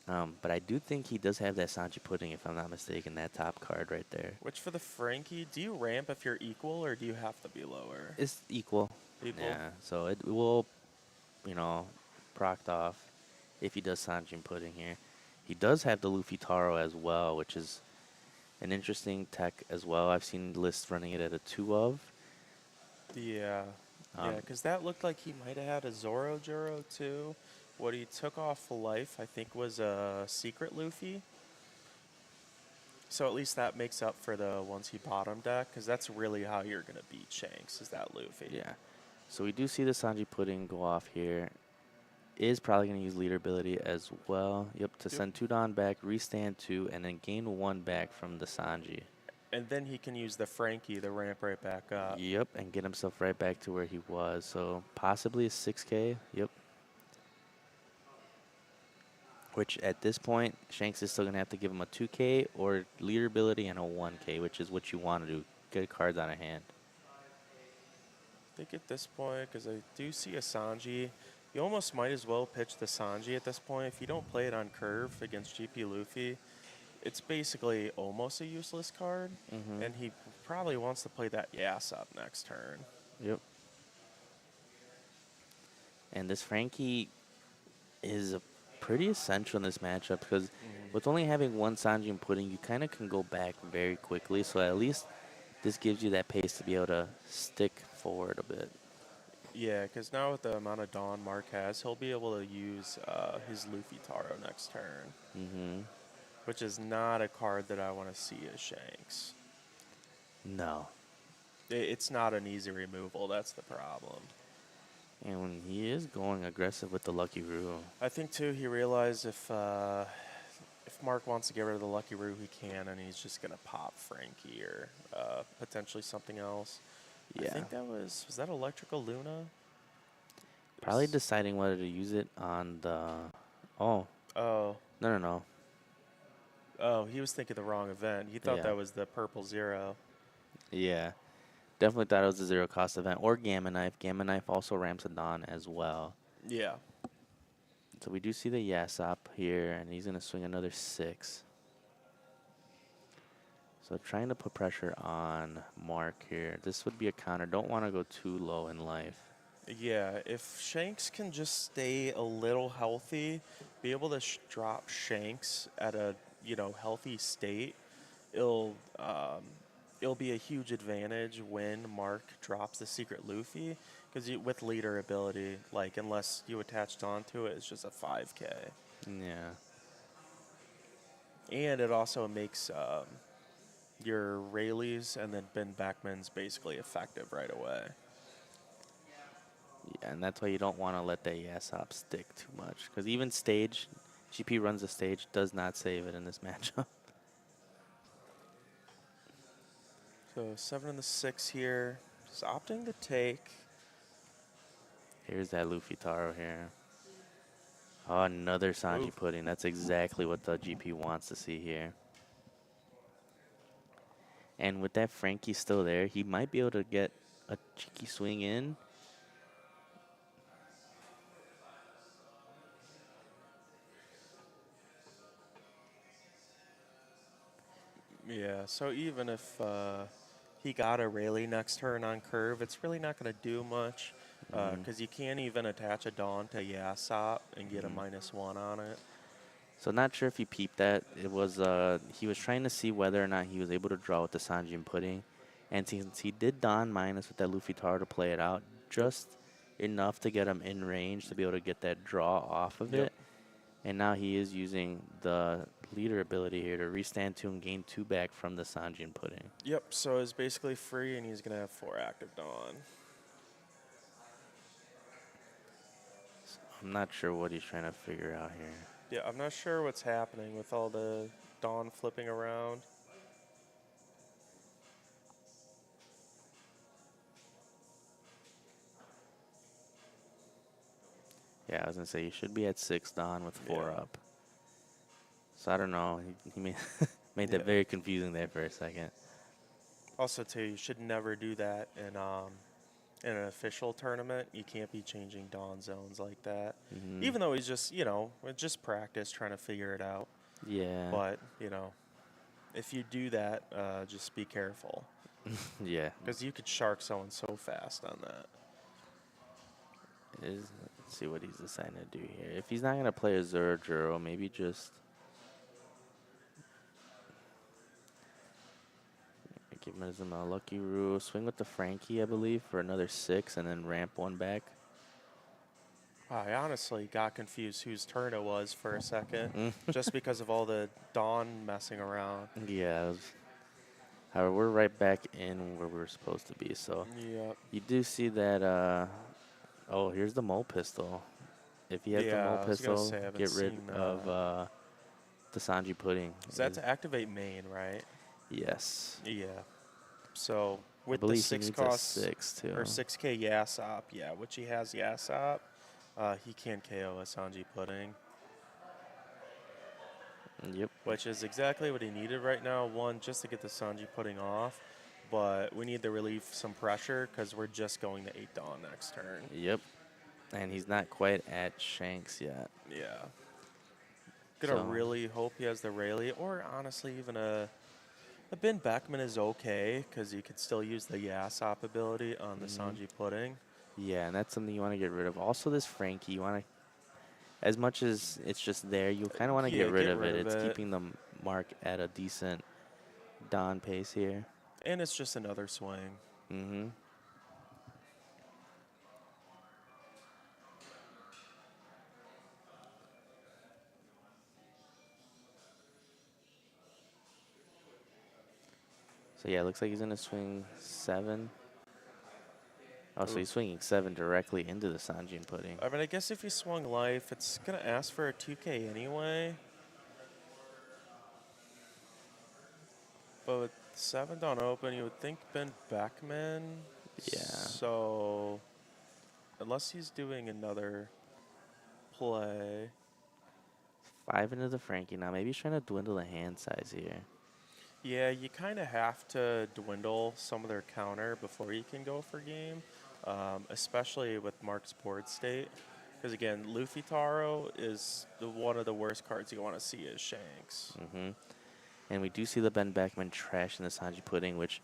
But I do think he does have that Sanji Pudding, if I'm not mistaken, that top card right there. Which for the Frankie, do you ramp if you're equal, or do you have to be lower? It's equal. Equal? Yeah, so it will, proc off if he does Sanji Pudding here. He does have the Luffy Taro as well, which is an interesting tech as well. I've seen lists running it at a 2 of. Yeah. Yeah, because that looked like he might have had a Zoro Juro too. What he took off life, I think, was a secret Luffy. So at least that makes up for the ones he bottom deck, because that's really how you're going to beat Shanks, is that Luffy. Yeah. So we do see the Sanji Pudding go off here. Is probably going to use leader ability as well. Yep, to send 2 Don back, restand 2, and then gain 1 back from the Sanji. And then he can use the Frankie to ramp right back up. Yep, and get himself right back to where he was. So possibly a 6K. Yep. Which at this point, Shanks is still going to have to give him a 2K or leader ability and a 1K, which is what you want to do. Get cards out of hand. I think at this point, because I do see a Sanji, you almost might as well pitch the Sanji at this point. If you don't play it on curve against GP Luffy, it's basically almost a useless card. And he probably wants to play that Yasop next turn. Yep. And this Frankie is pretty essential in this matchup because with only having 1 Sanji and Pudding, you kind of can go back very quickly. So at least this gives you that pace to be able to stick forward a bit. Yeah, because now with the amount of Dawn Mark has, he'll be able to use his Luffy Taro next turn. Which is not a card that I want to see as Shanks. No. It's not an easy removal, that's the problem. And when he is going aggressive with the Lucky Roo. I think, too, he realized if Mark wants to get rid of the Lucky Roo, he can, and he's just going to pop Frankie or potentially something else. Yeah. I think that was that Electrical Luna? Probably deciding whether to use it on the... Oh. No. Oh, he was thinking the wrong event. He thought that was the Purple Zero. Yeah. Definitely thought it was a 0 cost event. Or Gamma Knife. Gamma Knife also ramps a Dawn as well. Yeah. So we do see the Yasop here, and he's going to swing another 6. So trying to put pressure on Mark here. This would be a counter. Don't want to go too low in life. Yeah, if Shanks can just stay a little healthy, be able to drop Shanks at a healthy state, it'll be a huge advantage when Mark drops the secret Luffy, because with leader ability, like unless you attached onto it, it's just a 5K. Yeah. And it also makes your Rayleighs and then Ben Beckman's basically effective right away. Yeah, and that's why you don't want to let that Yasop stick too much. Because even stage, GP runs the stage, does not save it in this matchup. So 7 and the 6 here. Just opting to take. Here's that Luffy Taro here. Oh, another Sanji Pudding. That's exactly what the GP wants to see here. And with that Frankie still there, he might be able to get a cheeky swing in. Yeah, so even if he got a Rayleigh next turn on curve, it's really not going to do much because you can't even attach a Dawn to Yasop and get a -1 on it. So not sure if he peeped that. It was he was trying to see whether or not he was able to draw with the Sanji and Pudding. And since he did Dawn minus with that Luffy Taro to play it out, just enough to get him in range to be able to get that draw off of it. And now he is using the leader ability here to restand 2 and gain 2 back from the Sanji and Pudding. Yep, so it's basically free, and he's going to have 4 active Dawn. I'm not sure what he's trying to figure out here. Yeah, I'm not sure what's happening with all the Dawn flipping around. Yeah, I was going to say, you should be at 6 Dawn with 4 Yeah. up. So I don't know. He made, made that Yeah. very confusing there for a second. Also, too, you should never do that in an official tournament. You can't be changing Dawn zones like that. Mhm. Even though he's just, just practice trying to figure it out. Yeah. But, if you do that, just be careful. Yeah. Because you could shark someone so fast on that. Let's see what he's deciding to do here. If he's not going to play a Zerjuro, maybe just give him a Lucky Roo. Swing with the Frankie, I believe, for another 6, and then ramp 1 back. I honestly got confused whose turn it was for a second, just because of all the Dawn messing around. Yeah. However, we're right back in where we were supposed to be. So Yep. you do see that. Oh, here's the Mole Pistol. If he has the Yeah, Mole I was gonna Pistol, say, I haven't get rid seen, of the Sanji Pudding. Is that to activate main, right? Yes. Yeah. So I with the believe he 6 needs cost a 6 too. or 6K Yasop, yeah, which he has Yasop, he can KO a Sanji Pudding, Yep. which is exactly what he needed right now. One, just to get the Sanji Pudding off, but we need to relieve some pressure because we're just going to 8 Dawn next turn. Yep. And he's not quite at Shanks yet. Yeah. Gonna So- really hope he has the Rayleigh, or honestly even a Ben Beckman is okay because you could still use the Yasop ability on the Sanji Pudding. Yeah, and that's something you want to get rid of. Also, this Frankie, you want to, as much as it's just there, you kind of want to Yeah, get rid get of rid it. of It's it. keeping the mark at a decent Dawn pace here. And it's just another swing. Mm-hmm. So yeah, it looks like he's gonna swing 7. Oh, so he's swinging 7 directly into the Sanjin Pudding. I mean, I guess if you swung life, it's going to ask for a 2K anyway. But with 7 Dawn open, you would think Ben Beckman. Yeah. So, unless he's doing another play. 5 into the Frankie. Now maybe he's trying to dwindle the hand size here. Yeah, you kind of have to dwindle some of their counter before you can go for game, especially with Mark's board state. Because again, Luffy Taro is one of the worst cards you want to see is Shanks. Mm-hmm. And we do see the Ben Beckman trashing the Sanji Pudding, which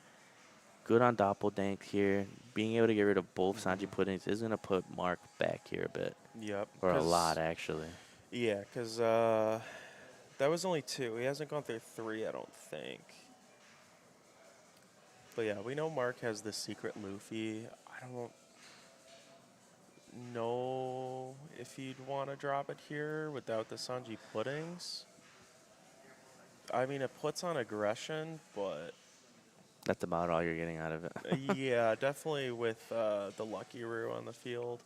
good on Doppeldank here. Being able to get rid of both Sanji Puddings is going to put Mark back here a bit. Yep. Or a lot, actually. Yeah, because that was only 2. He hasn't gone through 3, I don't think. But yeah, we know Mark has the secret Luffy. I don't know if you'd want to drop it here without the Sanji Puddings. I mean, it puts on aggression, but That's about all you're getting out of it. yeah, definitely with the Lucky Roo on the field.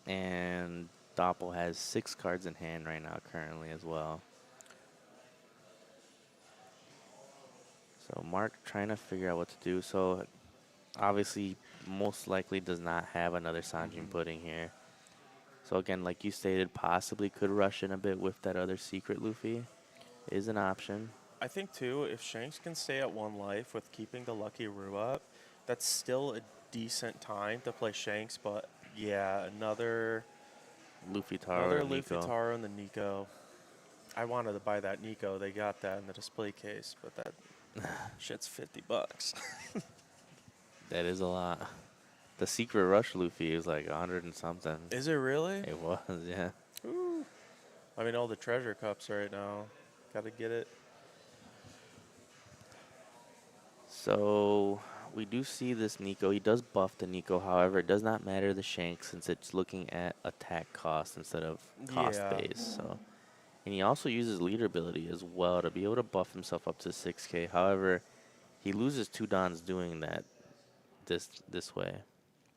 And Doppel has 6 cards in hand right now currently as well. So Mark trying to figure out what to do. So obviously most likely does not have another Sanjin Pudding here. So again, like you stated, possibly could rush in a bit with that other secret Luffy. Is an option. I think, too, if Shanks can stay at 1 life with keeping the Lucky Roo up, that's still a decent time to play Shanks. But, yeah, another Luffy Taro and Luffy Nico. Taro and the Nico. I wanted to buy that Nico. They got that in the display case, but that shit's $50. That is a lot. The secret rush Luffy is like 100 and something. Is it really? It was, yeah. Ooh. I mean, all the treasure cups right now. Got to get it. So we do see this Nico. He does buff the Nico. However, it does not matter the Shank since it's looking at attack cost instead of cost Yeah. base. So, and he also uses leader ability as well to be able to buff himself up to 6K. However, he loses 2 Dons doing that this way.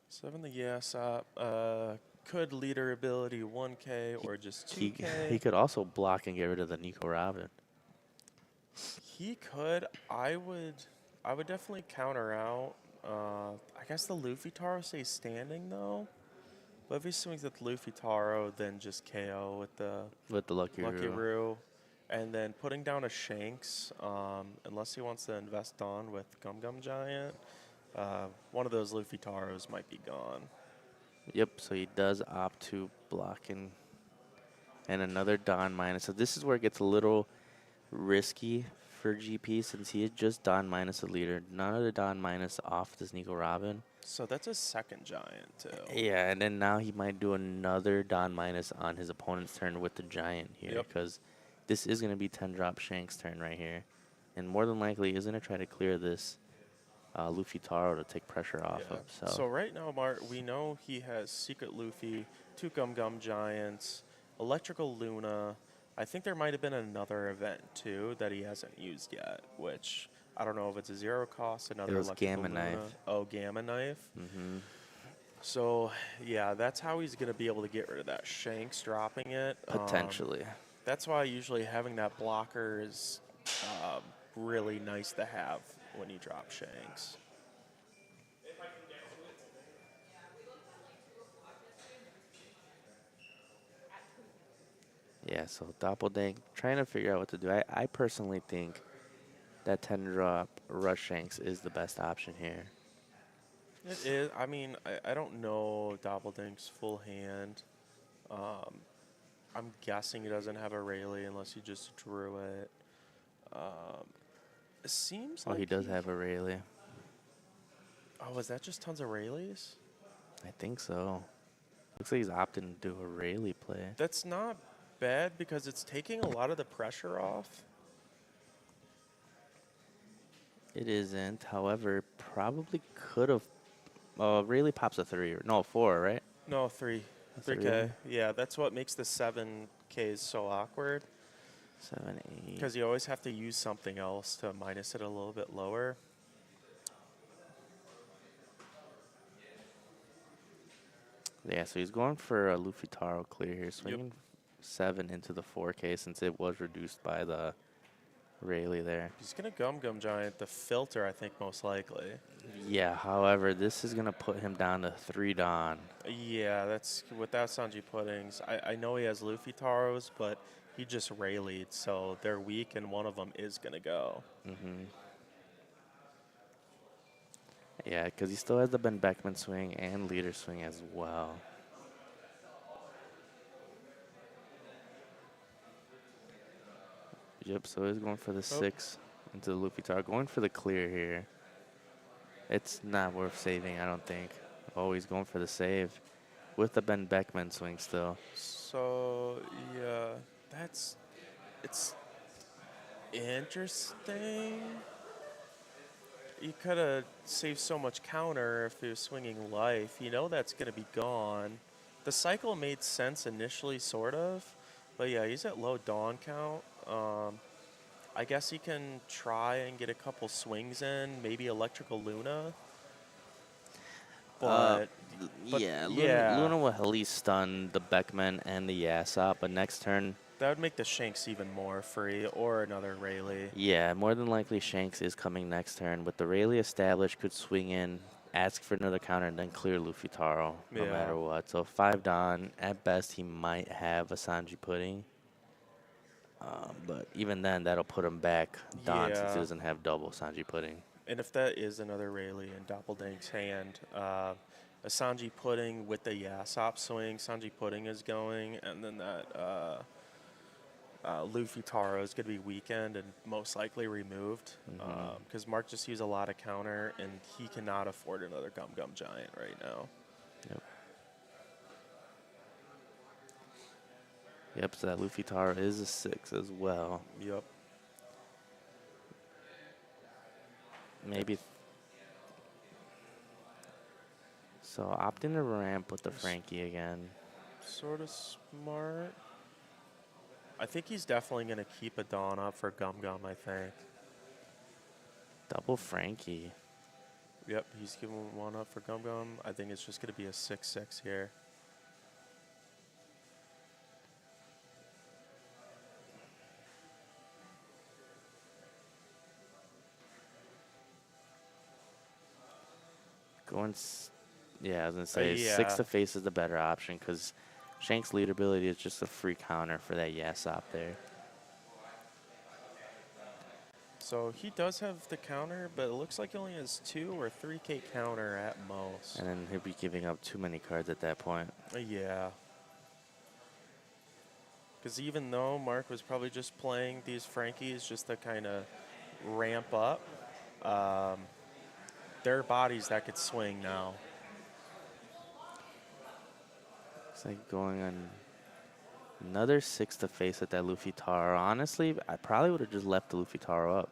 7 the Yasop. Could leader ability 1K or just He 2K? could also block and get rid of the Nico Robin. He could. I would definitely counter out. I guess the Luffy Taro stays standing though. But if he swings with Luffy Taro, then just KO with the With the Lucky Lucky Roo. Roo. And then putting down a Shanks, unless he wants to invest on with Gum Gum Giant, one of those Luffy Taros might be gone. Yep, so he does opt to block and another Don minus. So this is where it gets a little risky for GP since he had just Don minus a leader. None of the Don minus off this Nico Robin. So that's a second Giant too. Yeah, and then now he might do another Don minus on his opponent's turn with the Giant here Yep. because this is going to be 10 drop Shank's turn right here. And more than likely is going to try to clear this Luffy Taro to take pressure off Yeah. of. So right now, Mart, we know he has Secret Luffy, 2 Gum Gum Giants, Electrical Luna. I think there might have been another event too that he hasn't used yet, which I don't know if it's a 0 cost, another was Electrical Gamma Luna. Knife. Oh, Gamma Knife. Mm-hmm. So yeah, that's how he's gonna be able to get rid of that Shanks dropping it. Potentially. That's why usually having that blocker is really nice to have when you drop Shanks. Yeah, so Doppeldank, trying to figure out what to do. I personally think that 10 drop Rush Shanks is the best option here. It is. I mean, I don't know Doppeldank's full hand. I'm guessing he doesn't have a Rayleigh unless he just drew it. It seems Oh, like he does have a Rayleigh. Oh, is that just tons of Rayleighs? I think so. Looks like he's opting to do a Rayleigh play. That's not bad because it's taking a lot of the pressure off. It isn't. However, probably could have. Rayleigh pops a 3. No, 4, right? No, 3. A 3K. Yeah, that's what makes the 7Ks so awkward. 7, 8. Because you always have to use something else to minus it a little bit lower. Yeah, so he's going for a Luffy Taro clear here, swinging 7 into the 4K since it was reduced by the Rayleigh there. He's going to Gum Gum Giant the filter, I think, most likely. Yeah, however, this is going to put him down to 3 Don. Yeah, that's without Sanji Puddings. I know he has Luffy Taros, but he just Rayleigh'd, so they're weak, and one of them is going to go. Mm-hmm. Yeah, because he still has the Ben Beckman swing and leader swing as well. Yep, so he's going for the 6 into the Luffy Taro. Going for the clear here. It's not worth saving, I don't think. Oh, he's going for the save with the Ben Beckman swing still. So, yeah, it's interesting. You could have saved so much counter if he was swinging life. You know that's going to be gone. The cycle made sense initially, sort of. But yeah, he's at low dawn count. I guess he can try and get a couple swings in, maybe Electrical Luna. But yeah, yeah. Luna will at least stun the Beckman and the Yasop, but next turn, that would make the Shanks even more free, or another Rayleigh. yeah, more than likely Shanks is coming next turn. With the Rayleigh established, could swing in, ask for another counter, and then clear Luffy Taro no matter what. So 5 Don, at best he might have a Sanji Pudding. But even then, that'll put him back Don since he doesn't have double Sanji Pudding. And if that is another Rayleigh in Doppeldank's hand, a Sanji Pudding with the Yasop swing, Sanji Pudding is going, and then that Luffy Taro is going to be weakened and most likely removed because Mark just used a lot of counter, and he cannot afford another Gum Gum Giant right now. Yep. Yep, so that Luffy Taro is a 6 as well. Yep. Maybe. So opting to ramp with the Frankie again. Sort of smart. I think he's definitely going to keep a Dawn up for Gum Gum, I think. Double Frankie. Yep, he's giving one up for Gum Gum. I think it's just going to be a 6-6 here. Yeah, I was gonna say yeah. 6 to face is the better option because Shank's lead ability is just a free counter for that Yasop there. So he does have the counter, but it looks like he only has 2 or 3K counter at most. And then he'll be giving up too many cards at that point. Yeah. Because even though Mark was probably just playing these Frankies just to kind of ramp up, there are bodies that could swing now. It's like going on another 6 to face at that Luffy Taro. Honestly, I probably would have just left the Luffy Taro up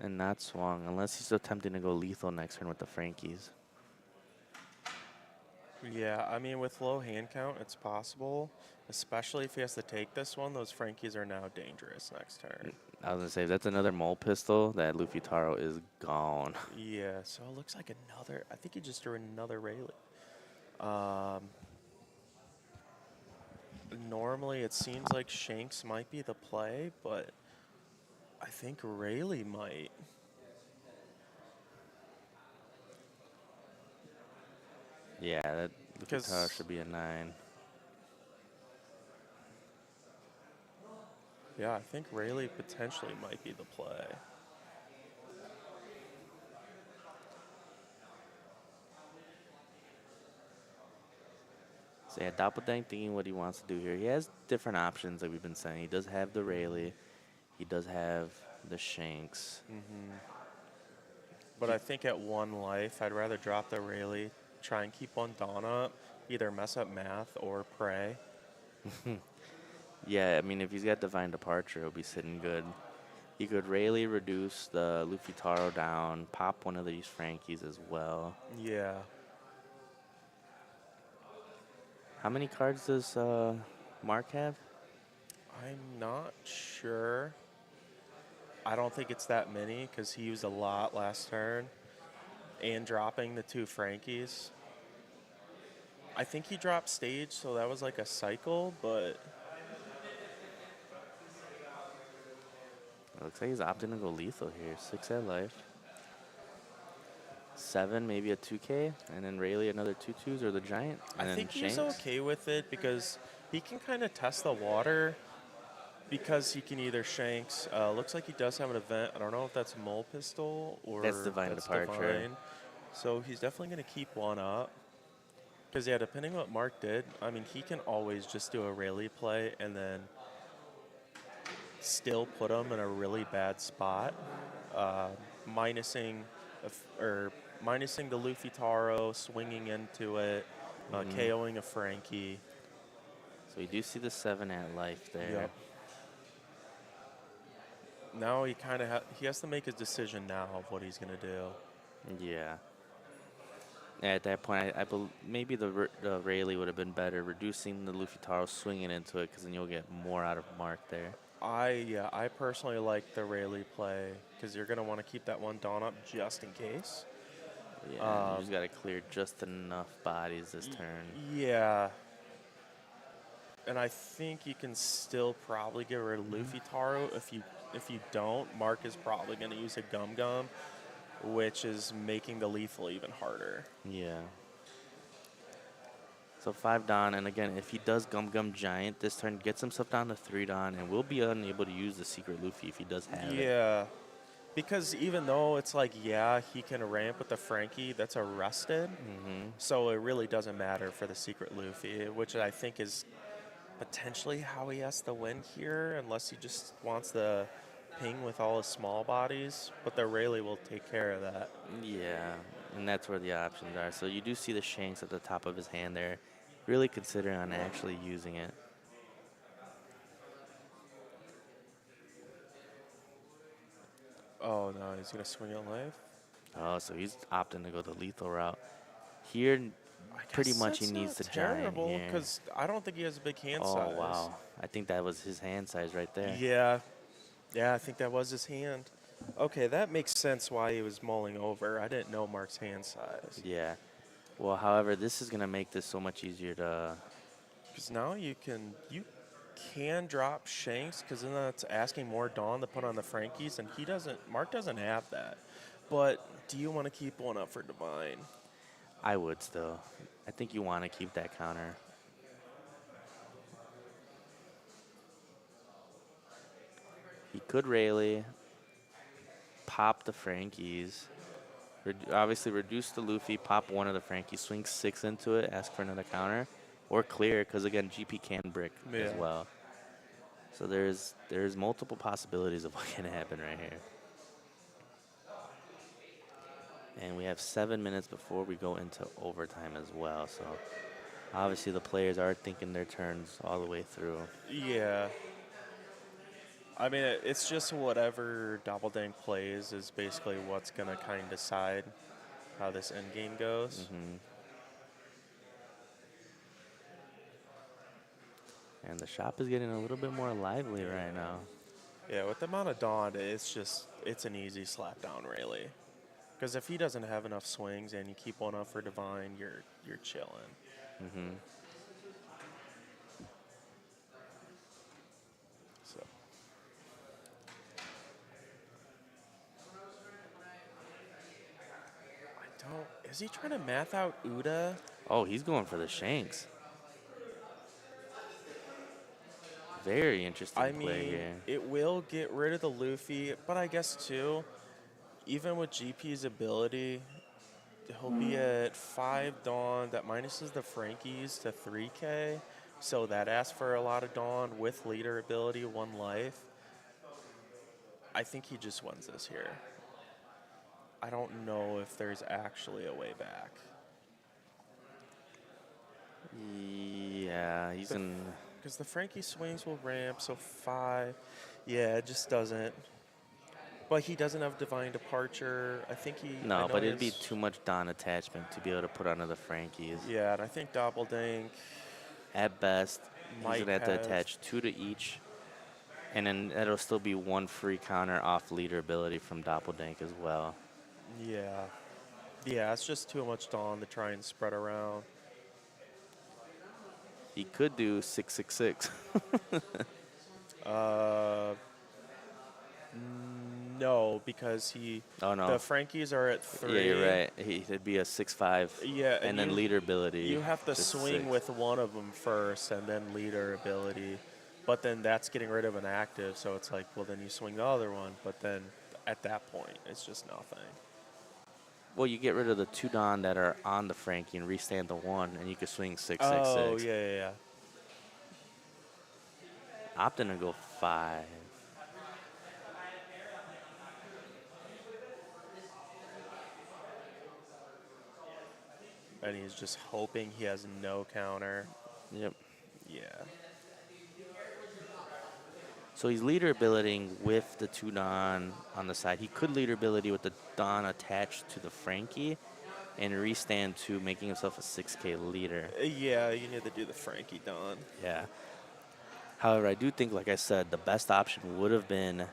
and not swung, unless he's attempting to go lethal next turn with the Frankies. Yeah, I mean, with low hand count, it's possible, especially if he has to take this one. Those Frankies are now dangerous next turn. I was gonna say, if that's another mole pistol, that Luffy Taro is gone. Yeah, so it looks like another, I think he just drew another Rayleigh. Normally, it seems like Shanks might be the play, but I think Rayleigh might. Yeah, that Luffy Taro should be a 9. Yeah, I think Rayleigh potentially might be the play. So yeah, Doppeldank thinking what he wants to do here. He has different options, like we've been saying. He does have the Rayleigh. He does have the Shanks. But I think at 1 life, I'd rather drop the Rayleigh, try and keep 1 Dawn up, either mess up math or pray. Yeah, I mean, if he's got Divine Departure, he'll be sitting good. He could Rayleigh reduce the Luffy Taro down, pop one of these Frankies as well. Yeah. How many cards does Mark have? I'm not sure. I don't think it's that many because he used a lot last turn. And dropping the 2 Frankies. I think he dropped stage, so that was like a cycle, but It looks like he's opting to go lethal here. 6 at life. 7, maybe a 2K, and then Rayleigh another 2/2s or the Giant. And I think then he's Shanks. okay with it because he can kind of test the water because he can either Shanks. Looks like he does have an event. I don't know if that's Mole Pistol or That's Divine Departure. Divine. So he's definitely going to keep 1 up. Because, yeah, depending on what Mark did, I mean, he can always just do a Rayleigh play and then still put him in a really bad spot. Minusing the Luffy Taro, swinging into it, KOing a Frankie. So you do see the 7 at life there. Yep. Now he kind of he has to make his decision now of what he's going to do. Yeah. At that point, maybe the Rayleigh would have been better, reducing the Luffy Taro, swinging into it, because then you'll get more out of Mark there. I personally like the Rayleigh play because you're going to want to keep that 1 Dawn up just in case. Yeah, you just got to clear just enough bodies this turn. Yeah. And I think you can still probably get rid of Luffy Taro. If you don't, Mark is probably going to use a Gum Gum, which is making the lethal even harder. Yeah. So 5 Dawn, and again, if he does Gum Gum Giant this turn, gets himself down to 3 Dawn, and will be unable to use the secret Luffy if he does have it. Yeah. Because even though it's like, yeah, he can ramp with the Frankie that's arrested, so it really doesn't matter for the secret Luffy, which I think is potentially how he has to win here, unless he just wants the ping with all his small bodies, but the Rayleigh will take care of that. Yeah, and that's where the options are. So you do see the Shanks at the top of his hand there, really considering on actually using it. Oh no, he's gonna swing it life. Oh, so he's opting to go the lethal route. Here, pretty much he needs the Giant here. Because I don't think he has a big hand Oh, size. wow. I think that was his hand size right there. Yeah, I think that was his hand. Okay, that makes sense why he was mulling over. I didn't know Mark's hand size. Yeah. Well, however, this is going to make this so much easier to. Because now you can drop Shanks, because then that's asking more Dawn to put on the Frankies, and Mark doesn't have that. But do you want to keep one up for Divine? I would still. I think you want to keep that counter. He could Rayleigh, pop the Frankies, obviously reduce the Luffy, pop one of the Frankies, swing 6 into it, ask for another counter, or clear, because again, GP can brick as Yeah. well. So there's multiple possibilities of what can happen right here. And we have 7 minutes before we go into overtime as well. So obviously the players are thinking their turns all the way through. Yeah. I mean, it's just whatever Double Dank plays is basically what's going to kind of decide how this end game goes. And the shop is getting a little bit more lively right now. Yeah, with the amount of Dawn, it's an easy slap down, really. Because if he doesn't have enough swings and you keep one up for Divine, you're chilling. So. Is he trying to math out Uda? Oh, he's going for the Shanks. Very interesting I play mean, here. it will get rid of the Luffy, but I guess too, even with GP's ability, he'll be at 5 Dawn. That minuses the Frankies to 3K. So that asks for a lot of Dawn with leader ability, 1 life. I think he just wins this here. I don't know if there's actually a way back. Yeah, he's in. Because the Frankie swings will ramp, so 5. Yeah, it just doesn't. But he doesn't have Divine Departure. I think he. No, but it'd be too much Dawn attachment to be able to put onto the Frankies. Yeah, and I think Doppeldank. At best, he's Might going to have to have. attach 2 to each. And then it'll still be 1 free counter off leader ability from Doppeldank as well. Yeah. Yeah, it's just too much Dawn to try and spread around. He could do 666. No, because Oh, no. the Frankies are at 3. Yeah, you're right. It'd be a 6-5. Yeah, and then leader ability. You have to just swing 6. with one of them first, and then leader ability. But then that's getting rid of an active, so it's like, well, then you swing the other one. But then at that point, it's just nothing. Well, you get rid of the 2 Dawn that are on the Frankie and restand the 1, and you could swing 666. Oh, yeah. Opting to go 5. And he's just hoping he has no counter. Yep. Yeah. So he's leader abilitying with the 2 Dawn on the side. He could leader ability with the Dawn attached to the Frankie and restand 2, making himself a 6K leader. Yeah, you need to do the Frankie Dawn. Yeah. However, I do think, like I said, the best option would have been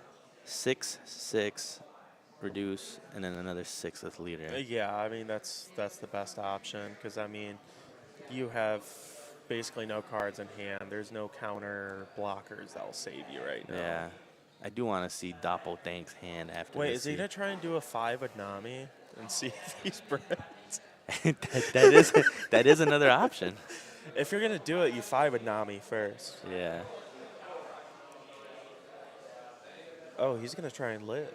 6-6, reduce, and then another 6 with leader. Yeah, I mean, that's the best option because, I mean, you have basically no cards in hand. There's no counter blockers that will save you right now. Yeah. I do want to see Doppeldank's hand after Wait, this. is he going to try and do a 5 with Nami and see if he's Brent? that is another option. If you're going to do it, you 5 with Nami first. Yeah. Oh, he's going to try and live.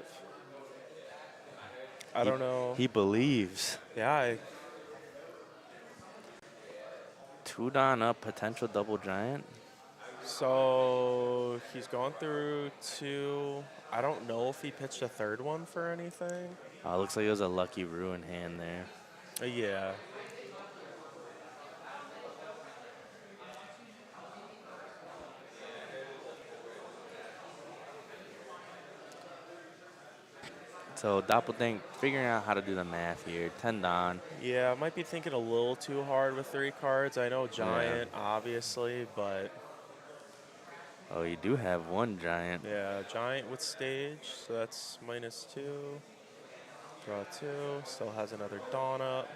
I don't know. He believes. Yeah, 2 Dawn up, potential double giant. so he's gone through 2. I don't know if he pitched a 3rd one for anything. Oh, looks like it was a lucky ruin hand there. Yeah. So Doppeldank figuring out how to do the math here. 10 Dawn. Yeah, I might be thinking a little too hard with 3 cards. I know Giant, obviously, but Oh, you do have one giant. Yeah, giant with stage, so that's -2. Draw 2. Still has another Dawn up.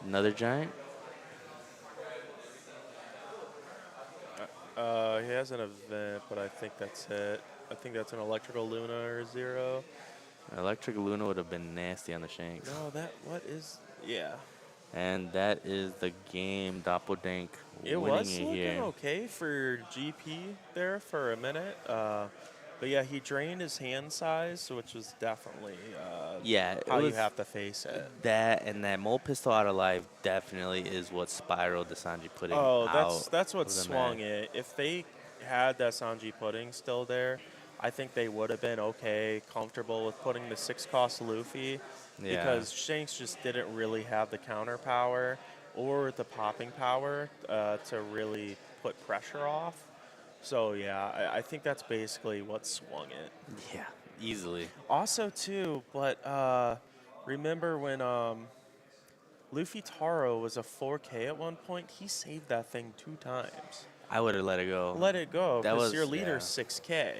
Another giant? He has an event, but I think that's it. I think that's an Electrical Luna or a 0. Electric Luna would have been nasty on the Shanks. No, what is, yeah. And that is the game. Doppeldank It winning was it looking here. okay for GP there for a minute. But yeah, he drained his hand size, which was definitely Yeah, it how you was have to face it. that, and that mole pistol out of life definitely is what spiraled the Sanji Pudding Oh, out that's what of the swung match. it. If they had that Sanji pudding still there, I think they would have been okay, comfortable with putting the 6-cost Luffy, Yeah. because Shanks just didn't really have the counter power or the popping power to really put pressure off. So yeah, I think that's basically what swung it. Yeah, easily. Also too, but remember when Luffy Taro was a 4K at one point? He saved that thing 2 times. I would have let it go. Let it go, That because was your leader's yeah. 6K.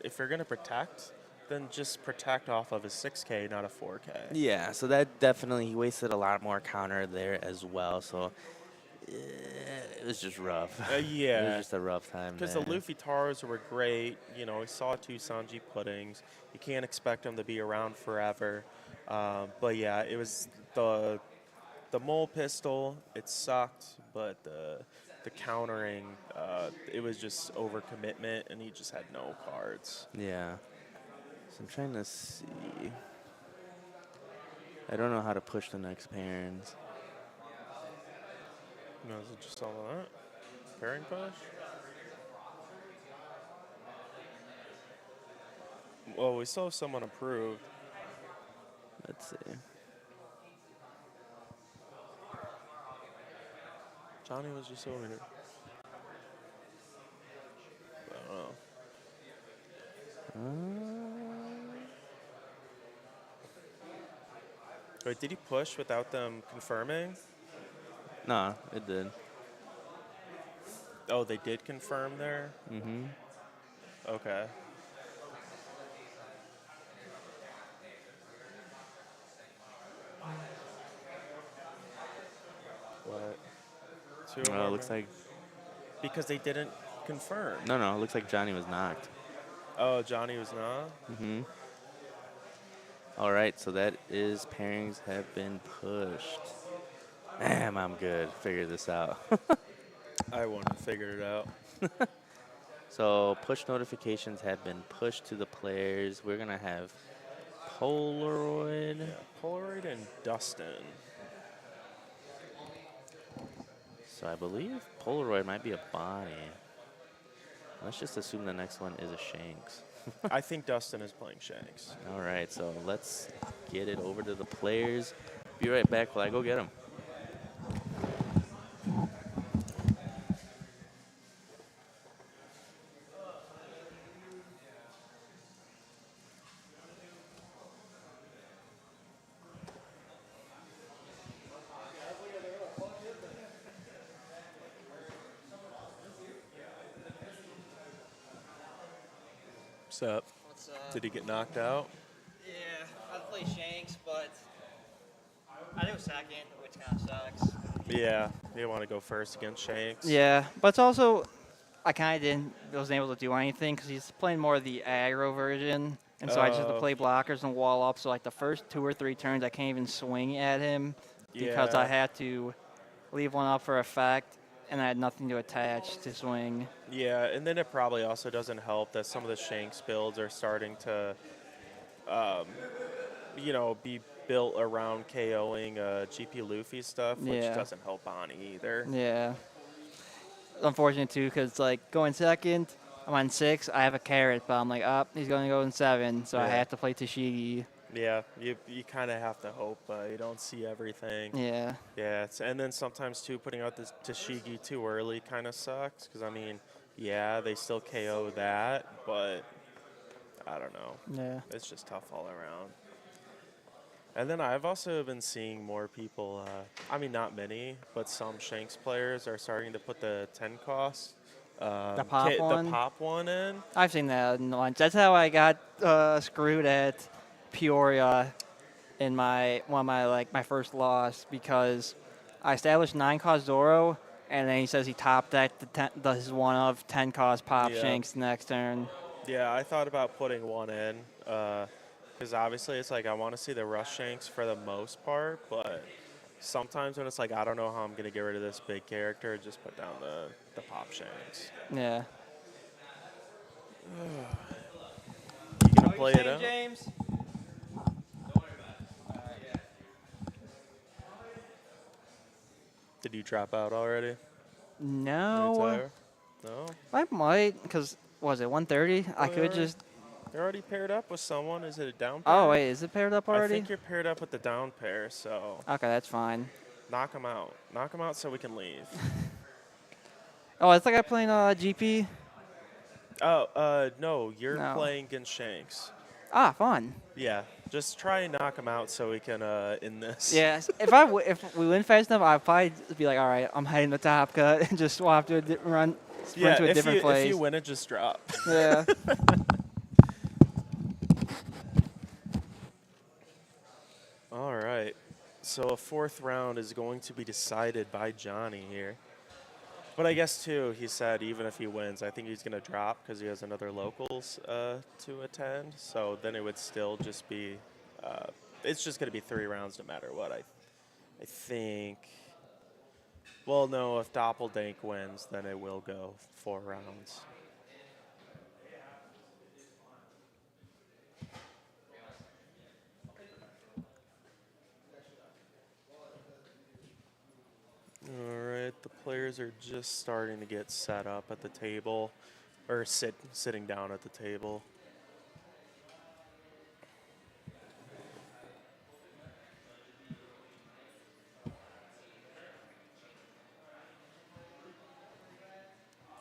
If you're gonna protect, then just protect off of a 6K, not a 4K. Yeah, so that definitely he wasted a lot more counter there as well. So it was just rough. It was Yeah, just a rough time because there. the Luffy Taros were great. You know, we saw 2 Sanji puddings. You can't expect them to be around forever. But yeah, it was the mole pistol. It sucked, but the countering, it was just overcommitment, and he just had no cards. Yeah. So I'm trying to see. I don't know how to push the next pairings. No, is it just all of that? Pairing push? Well, we still have someone approved. Let's see. Johnny was just over here. I don't know. Wait, did he push without them confirming? No, it did. Oh, they did confirm there? Mm-hmm. Okay. What? Two of Well, it them looks are- like Because they didn't confirm. no. It looks like Johnny was knocked. Oh, Johnny was not? Mm-hmm. All right, so that is pairings have been pushed. Damn, I'm good. Figure this out. I wouldn't have figured it out. So push notifications have been pushed to the players. We're gonna have Polaroid. Yeah, Polaroid and Dustin. So I believe Polaroid might be a body. Let's just assume the next one is a Shanks. I think Dustin is playing Shanks. All right, so let's get it over to the players. Be right back while I go get them. What's up? What's up? Did he get knocked out? Yeah, I'd play Shanks, but I do second, which kind of sucks. Yeah, you want to go first against Shanks? Yeah, but it's also I kind of wasn't able to do anything because he's playing more of the aggro version, and so I just have to Oh. play blockers and wall up. So like the first 2 or 3 turns, I can't even swing at him because I Yeah. had to leave one up for effect, and I had nothing to attach to swing. Yeah, and then it probably also doesn't help that some of the Shanks builds are starting to, be built around KOing GP Luffy stuff, which Yeah. doesn't help Bonnie either. Yeah. Unfortunate too, because like going second, I'm on 6. I have a carrot, but I'm like, he's going to go in 7, so I Yeah. have to play Tashigi. Yeah, you kind of have to hope you don't see everything. Yeah. Yeah, and then sometimes too, putting out this Tashigi too early kind of sucks, because I mean, yeah, they still KO that, but I don't know. Yeah. It's just tough all around. And then I've also been seeing more people, I mean, not many, but some Shanks players are starting to put the 10 cost pop one? The pop one in. I've seen that once. That's how I got screwed at Peoria in my first loss, because I established 9 cost Zoro, and then he says he top decked his one of 10 cost pop Yeah. Shanks next turn. Yeah, I thought about putting one in, because obviously it's like I want to see the rush shanks for the most part, but sometimes when it's like I don't know how I'm gonna get rid of this big character, just put down the pop shanks. Yeah. You gonna play it out? James? Did you drop out already? No. Retire? No. I might, because, was it 130? I could just... You're already paired up with someone. Is it a down pair? Oh, wait, is it paired up already? I think you're paired up with the down pair, so Okay, that's fine. knock him out. Knock him out so we can leave. Oh, I think I'm playing GP. Oh, no, you're No. playing against Shanks. Ah, fun. Yeah, just try and knock him out so we can end this. Yeah, if we win fast enough, I'd probably be like, all right, I'm heading to top cut and just swap to run sprint to a different place. If you win it, just drop. Yeah. All right. So a 4th round is going to be decided by Johnny here. But I guess, too, he said even if he wins, I think he's going to drop because he has another locals to attend. So then it would still just be it's just going to be 3 rounds no matter what, I think. Well, no, if Doppeldank wins, then it will go 4 rounds. All right, the players are just starting to get set up at the table, or sitting down at the table.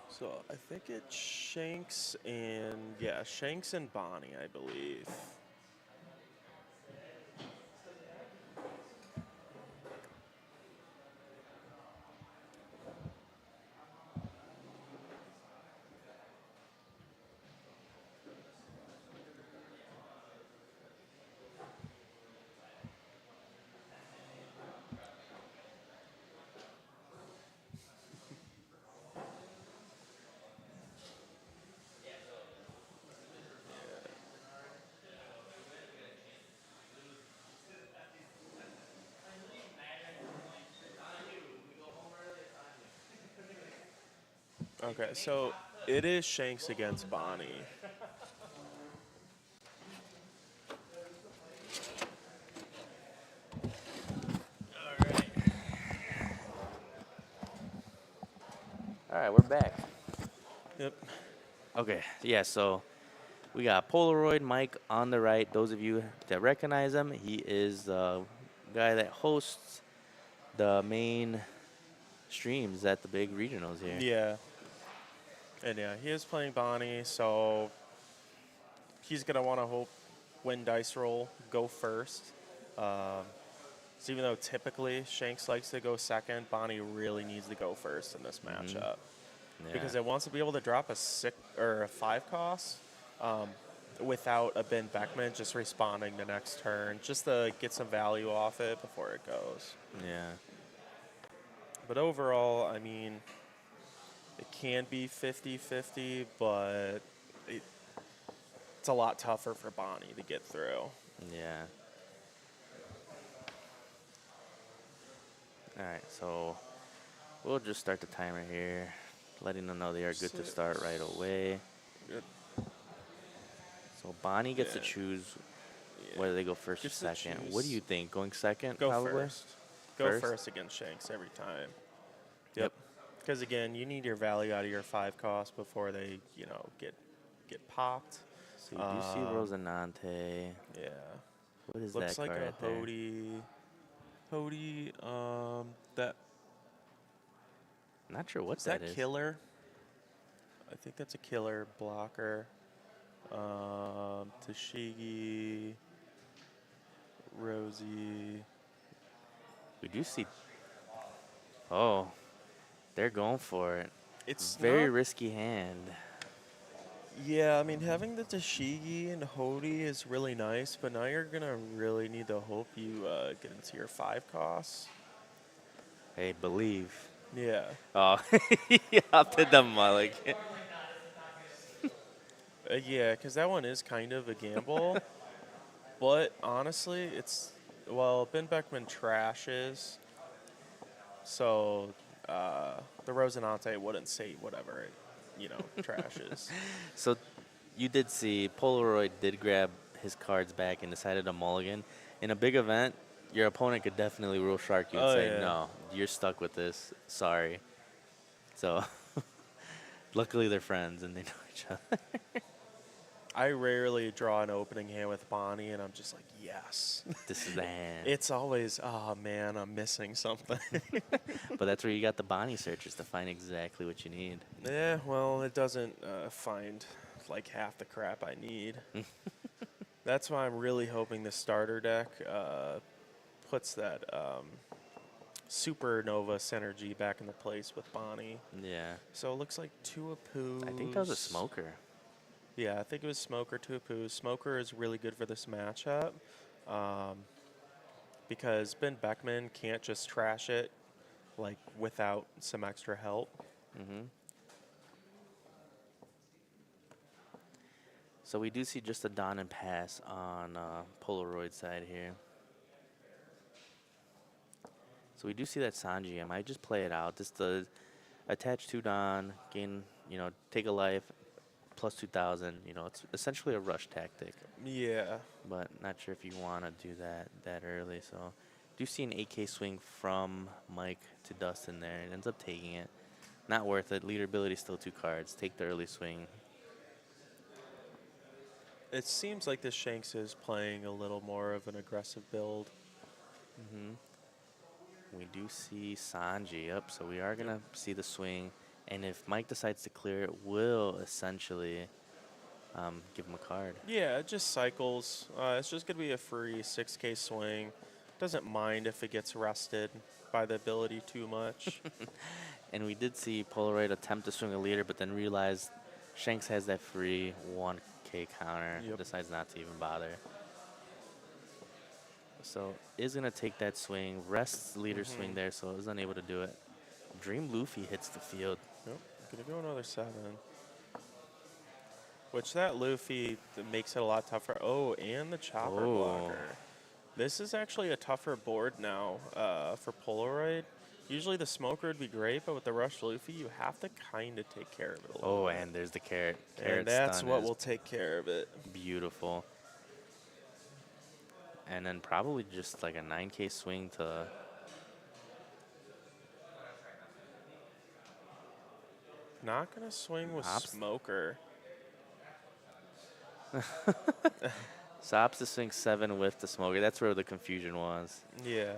So I think it's Shanks and Shanks and Bonnie, I believe. Okay, so it is Shanks against Bonnie. All right, we're back. Yep. Okay, yeah, so we got Polaroid Mike on the right. Those of you that recognize him, he is the guy that hosts the main streams at the big regionals here. Yeah. And yeah, he is playing Bonnie, so he's going to want to win dice roll, go first. So even though typically Shanks likes to go second, Bonnie really needs to go first in this matchup. Yeah. Because it wants to be able to drop a 6 or a 5 cost without a Ben Beckman just responding the next turn, just to get some value off it before it goes. Yeah. But overall, I mean, it can be 50-50, but it's a lot tougher for Bonnie to get through. Yeah. All right, so we'll just start the timer here, letting them know they are good to start right away. Good. So Bonnie gets to Yeah. choose whether they go first or Gets to second. choose. What do you think? Going second? Go probably? first. Go first against Shanks every time. Yep. Because again, you need your value out of your 5 cost before they, get popped. So you do see Rosinante. Yeah. What is Looks that like card a right there? Hody. That Not sure what is that is. killer. I think that's a killer blocker. Tashigi, Rosie. We do see. Oh, they're going for it. It's Very not, risky hand. yeah, I mean, having the Tashigi and Hody is really nice, but now you're going to really need to hope you get into your 5 costs. Hey, believe. Yeah. Oh, he opted the mulligan. Yeah, because that one is kind of a gamble. But honestly, well, Ben Beckman trashes, so the Rosinante wouldn't say whatever it, trashes. So you did see Polaroid did grab his cards back and decided to mulligan. In a big event, your opponent could definitely rule shark you and Oh, say, yeah. no, you're stuck with this. Sorry. So luckily they're friends and they know each other. I rarely draw an opening hand with Bonnie, and I'm just like, yes. This is the hand. It's always, oh man, I'm missing something. But that's where you got the Bonnie searchers to find exactly what you need. Yeah, well, it doesn't find like half the crap I need. That's why I'm really hoping the starter deck puts that Supernova Synergy back into place with Bonnie. Yeah. So it looks like Tuapu. I think that was a smoker. Yeah, I think it was Smoker, Tuapu. Smoker is really good for this matchup because Ben Beckman can't just trash it like without some extra help. Mm-hmm. So we do see just a Don and pass on Polaroid side here. So we do see that Sanji. I might just play it out. Just to attach 2 Don, gain, take a life, plus 2,000. It's essentially a rush tactic. Yeah. But not sure if you want to do that early. So do see an 8K swing from Mike to Dustin there. It ends up taking it. Not worth it. Leader ability still 2 cards. Take the early swing. It seems like this Shanks is playing a little more of an aggressive build. Mm-hmm. We do see Sanji up, so we are going to see the swing. And if Mike decides to clear it, will essentially give him a card. Yeah, it just cycles. It's just going to be a free 6K swing. Doesn't mind if it gets rested by the ability too much. And we did see Polaroid attempt to swing a leader, but then realized Shanks has that free 1K counter. Yep. Decides not to even bother. So is going to take that swing, rests leader swing there, so is unable to do it. Dream Luffy hits the field. Nope, going to go another 7. Which that Luffy makes it a lot tougher. Oh, and the chopper blocker. This is actually a tougher board now for Polaroid. Usually the smoker would be great, but with the rush Luffy, you have to kind of take care of it a little bit. And there's the carrot. And that's what will take care of it. Beautiful. And then probably just like a 9K swing to... Not going to swing with smoker. So opts to swing 7 with the smoker. That's where the confusion was. Yeah.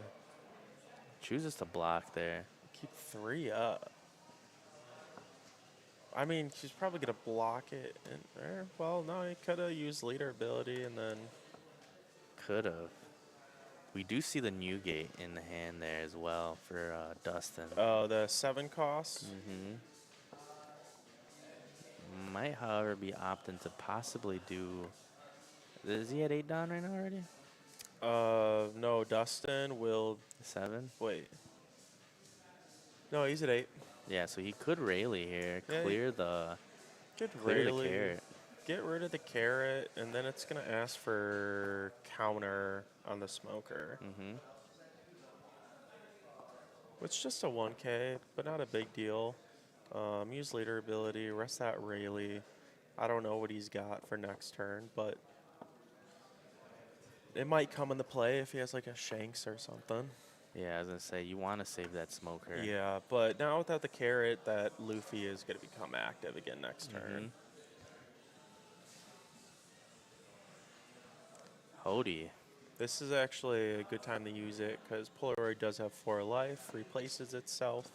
Chooses to block there. Keep 3 up. I mean, she's probably going to block it. Well, no, he could have used leader ability and then... Could have. We do see the Newgate in the hand there as well for Dustin. Oh, the 7 cost? Mm-hmm. Might, however, be opting to possibly do... Is he at 8 down right now already? No, Dustin will... 7? Wait. No, he's at 8. Yeah, so he could Rayleigh here. Yeah, Clear the... Get Clear the Rayleigh. carrot. Get rid of the carrot, and then it's going to ask for counter on the smoker. Mm-hmm. Which is just a 1K, but not a big deal. Use leader ability, rest that Rayleigh. I don't know what he's got for next turn, but it might come into play if he has like a Shanks or something. Yeah, I was going to say, you want to save that smoker. Yeah, but now without the carrot, that Luffy is going to become active again next turn. Hody. This is actually a good time to use it because Polaroid does have 4 life, replaces itself,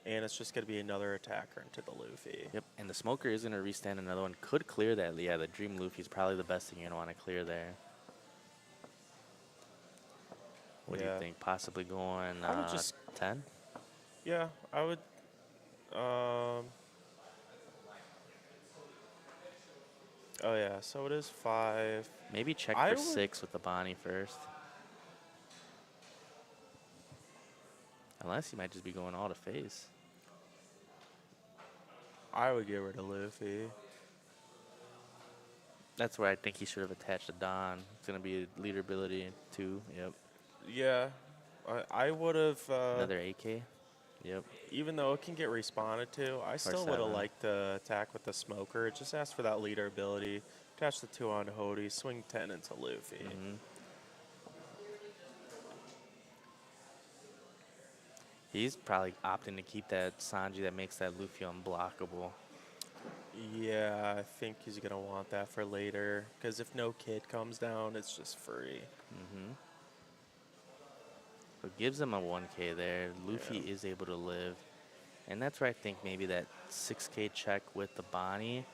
and it's just going to be another attacker into the Luffy. Yep, and the smoker is going to restand another one. Could clear that. Yeah, the Dream Luffy is probably the best thing you're going to want to clear there. What do you think? Possibly going I would just 10? Yeah, I would. Oh yeah, so it is 5. Maybe check I for would 6 with the Bonnie first. Unless he might just be going all to face. I would get rid of Luffy. That's where I think he should have attached a Don. It's going to be a leader ability too. Yep. Yeah, I would have. Another AK. Yep. Even though it can get responded to, I still would have 7. liked the attack with the smoker. It just asked for that leader ability. Attach the 2 onto Hody, swing 10 into Luffy. He's probably opting to keep that Sanji that makes that Luffy unblockable. Yeah, I think he's going to want that for later. Because if no kid comes down, it's just free. So it gives him a 1K there. Luffy is able to live. And that's where I think maybe that 6K check with the Bonnie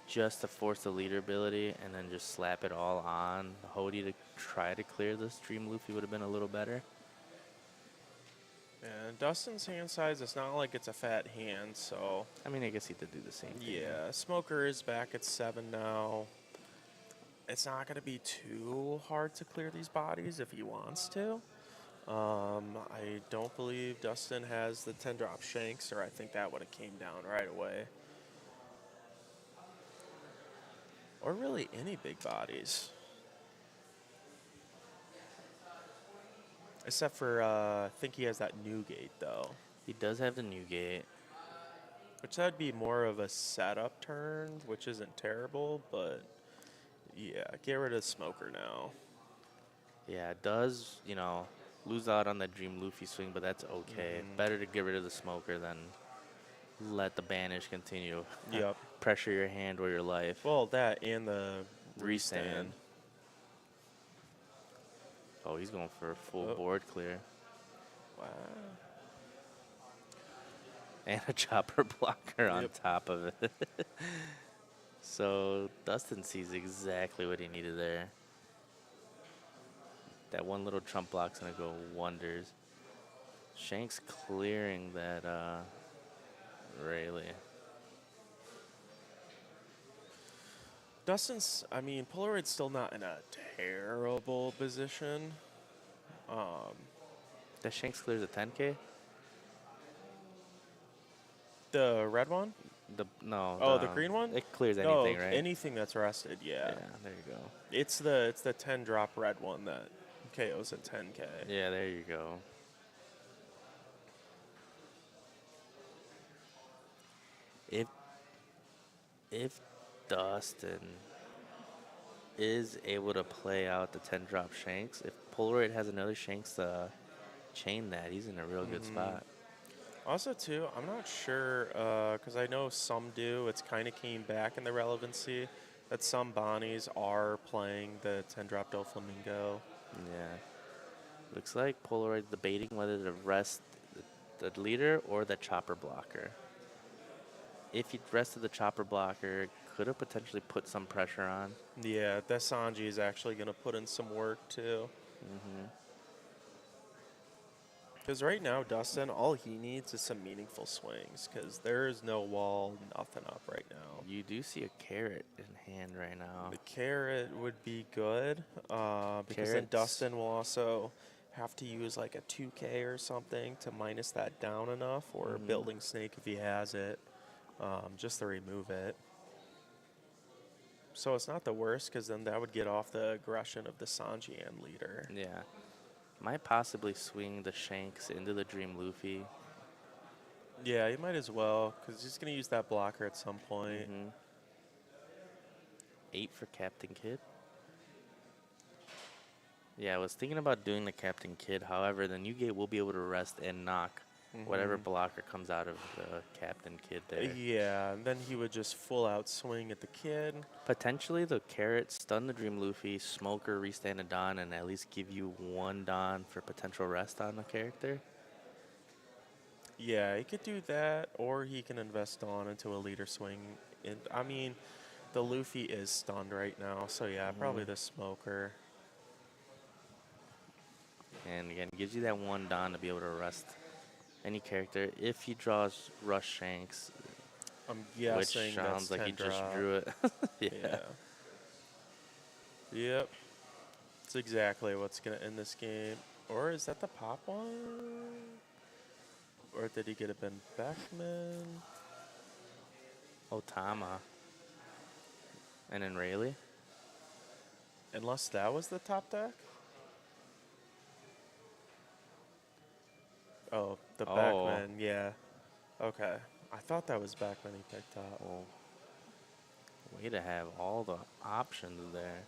just to force the leader ability and then just slap it all on Hody to try to clear the stream Luffy would have been a little better. And Dustin's hand size, it's not like it's a fat hand, so... I mean, I guess he did do the same thing. Yeah, Smoker is back at 7 now. It's not going to be too hard to clear these bodies if he wants to. I don't believe Dustin has the 10-drop Shanks, or I think that would have came down right away. Or really any big bodies. Except for, I think he has that new gate, though. He does have the new gate. Which that'd be more of a setup turn, which isn't terrible, but yeah, get rid of Smoker now. Yeah, it does, you know, lose out on that Dream Luffy swing, but that's okay. Better to get rid of the Smoker than let the banish continue. Yep. Pressure your hand or your life. Well, that and the Restand. restand. Oh, he's going for a full board clear. Wow. And a chopper blocker on Yep. top of it. So Dustin sees exactly what he needed there. That one little trump block's going to go wonders. Shanks clearing that Rayleigh. Dustin's, I mean, Polaroid's still not in a terrible position. That Shanks clears a 10K? The red one? No. Oh, the green one? It clears No, anything, right? anything that's rested, yeah. Yeah, there you go. It's the 10-drop red one that KOs at 10K. Yeah, there you go. If Dustin is able to play out the 10-drop Shanks, if Polaroid has another Shanks to chain that, he's in a real good spot. Also, too, I'm not sure, because I know some do. It's kind of came back in the relevancy that some Bonnies are playing the 10-drop Doflamingo. Yeah. Looks like Polaroid debating whether to rest the leader or the chopper blocker. If he rested the chopper blocker, could have potentially put some pressure on. Yeah, that Sanji is actually going to put in some work, too. Because right now, Dustin, all he needs is some meaningful swings, because there is no wall, nothing up right now. You do see a carrot in hand right now. The carrot would be good, because then Carrots. Dustin will also have to use like a 2K or something to minus that down enough, or building snake if he has it, just to remove it. So it's not the worst, because then that would get off the aggression of the Sanji and leader. Yeah. Might possibly swing the Shanks into the Dream Luffy. Yeah, he might as well, because he's going to use that blocker at some point. 8 for Captain Kidd. Yeah, I was thinking about doing the Captain Kidd. However, the new gate will be able to rest and knock whatever blocker comes out of the Captain Kidd there. Yeah, and then he would just full out swing at the kid. Potentially the carrot stun the Dream Luffy, Smoker restand a Don, and at least give you 1 Don for potential rest on the character. Yeah, he could do that, or he can invest on into a leader swing. And I mean, the Luffy is stunned right now, so yeah, probably the Smoker. And again, gives you that 1 Don to be able to rest any character. If he draws Rush Shanks, I'm which guessing sounds that's like 10 he just drop. drew it. Yeah. Yep. That's exactly what's going to end this game. Or is that the pop one? Or did he get a Ben Beckman? Otama. And then Rayleigh. Unless that was the top deck? Oh, the Oh. Beckman, yeah. Okay. I thought that was Beckman he picked up. Well, way to have all the options there.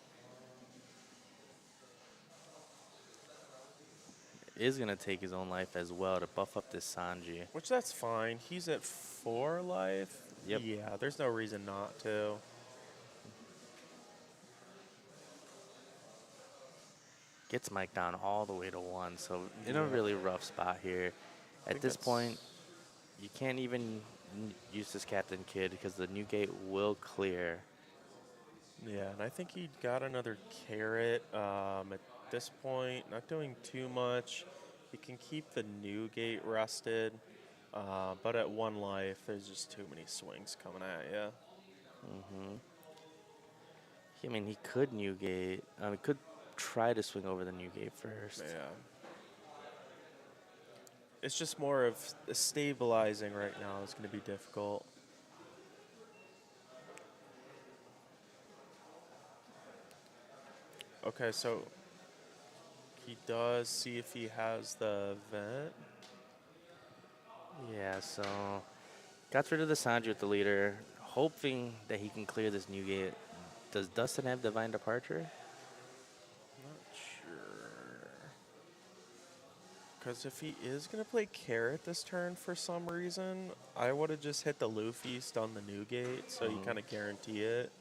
Is going to take his own life as well to buff up this Sanji. Which that's fine. He's at 4 life. Yep. Yeah, there's no reason not to. Gets Mike down all the way to 1, so in a Yeah. really rough spot here. At think this that's- point, you can't even use this Captain Kid because the new gate will clear. Yeah, and I think he got another carrot. At this point, not doing too much. He can keep the new gate rested. But at 1 life, there's just too many swings coming at you. I mean, he could new gate. He could try to swing over the new gate first. Yeah. It's just more of stabilizing right now is going to be difficult. Okay, so he does see if he has the vent. Yeah, so got rid of the Sanji with the leader, hoping that he can clear this new gate. Does Dustin have Divine Departure? Not sure. Because if he is going to play carrot this turn for some reason, I would have just hit the Luffy, stun the new gate, so you kind of guarantee it.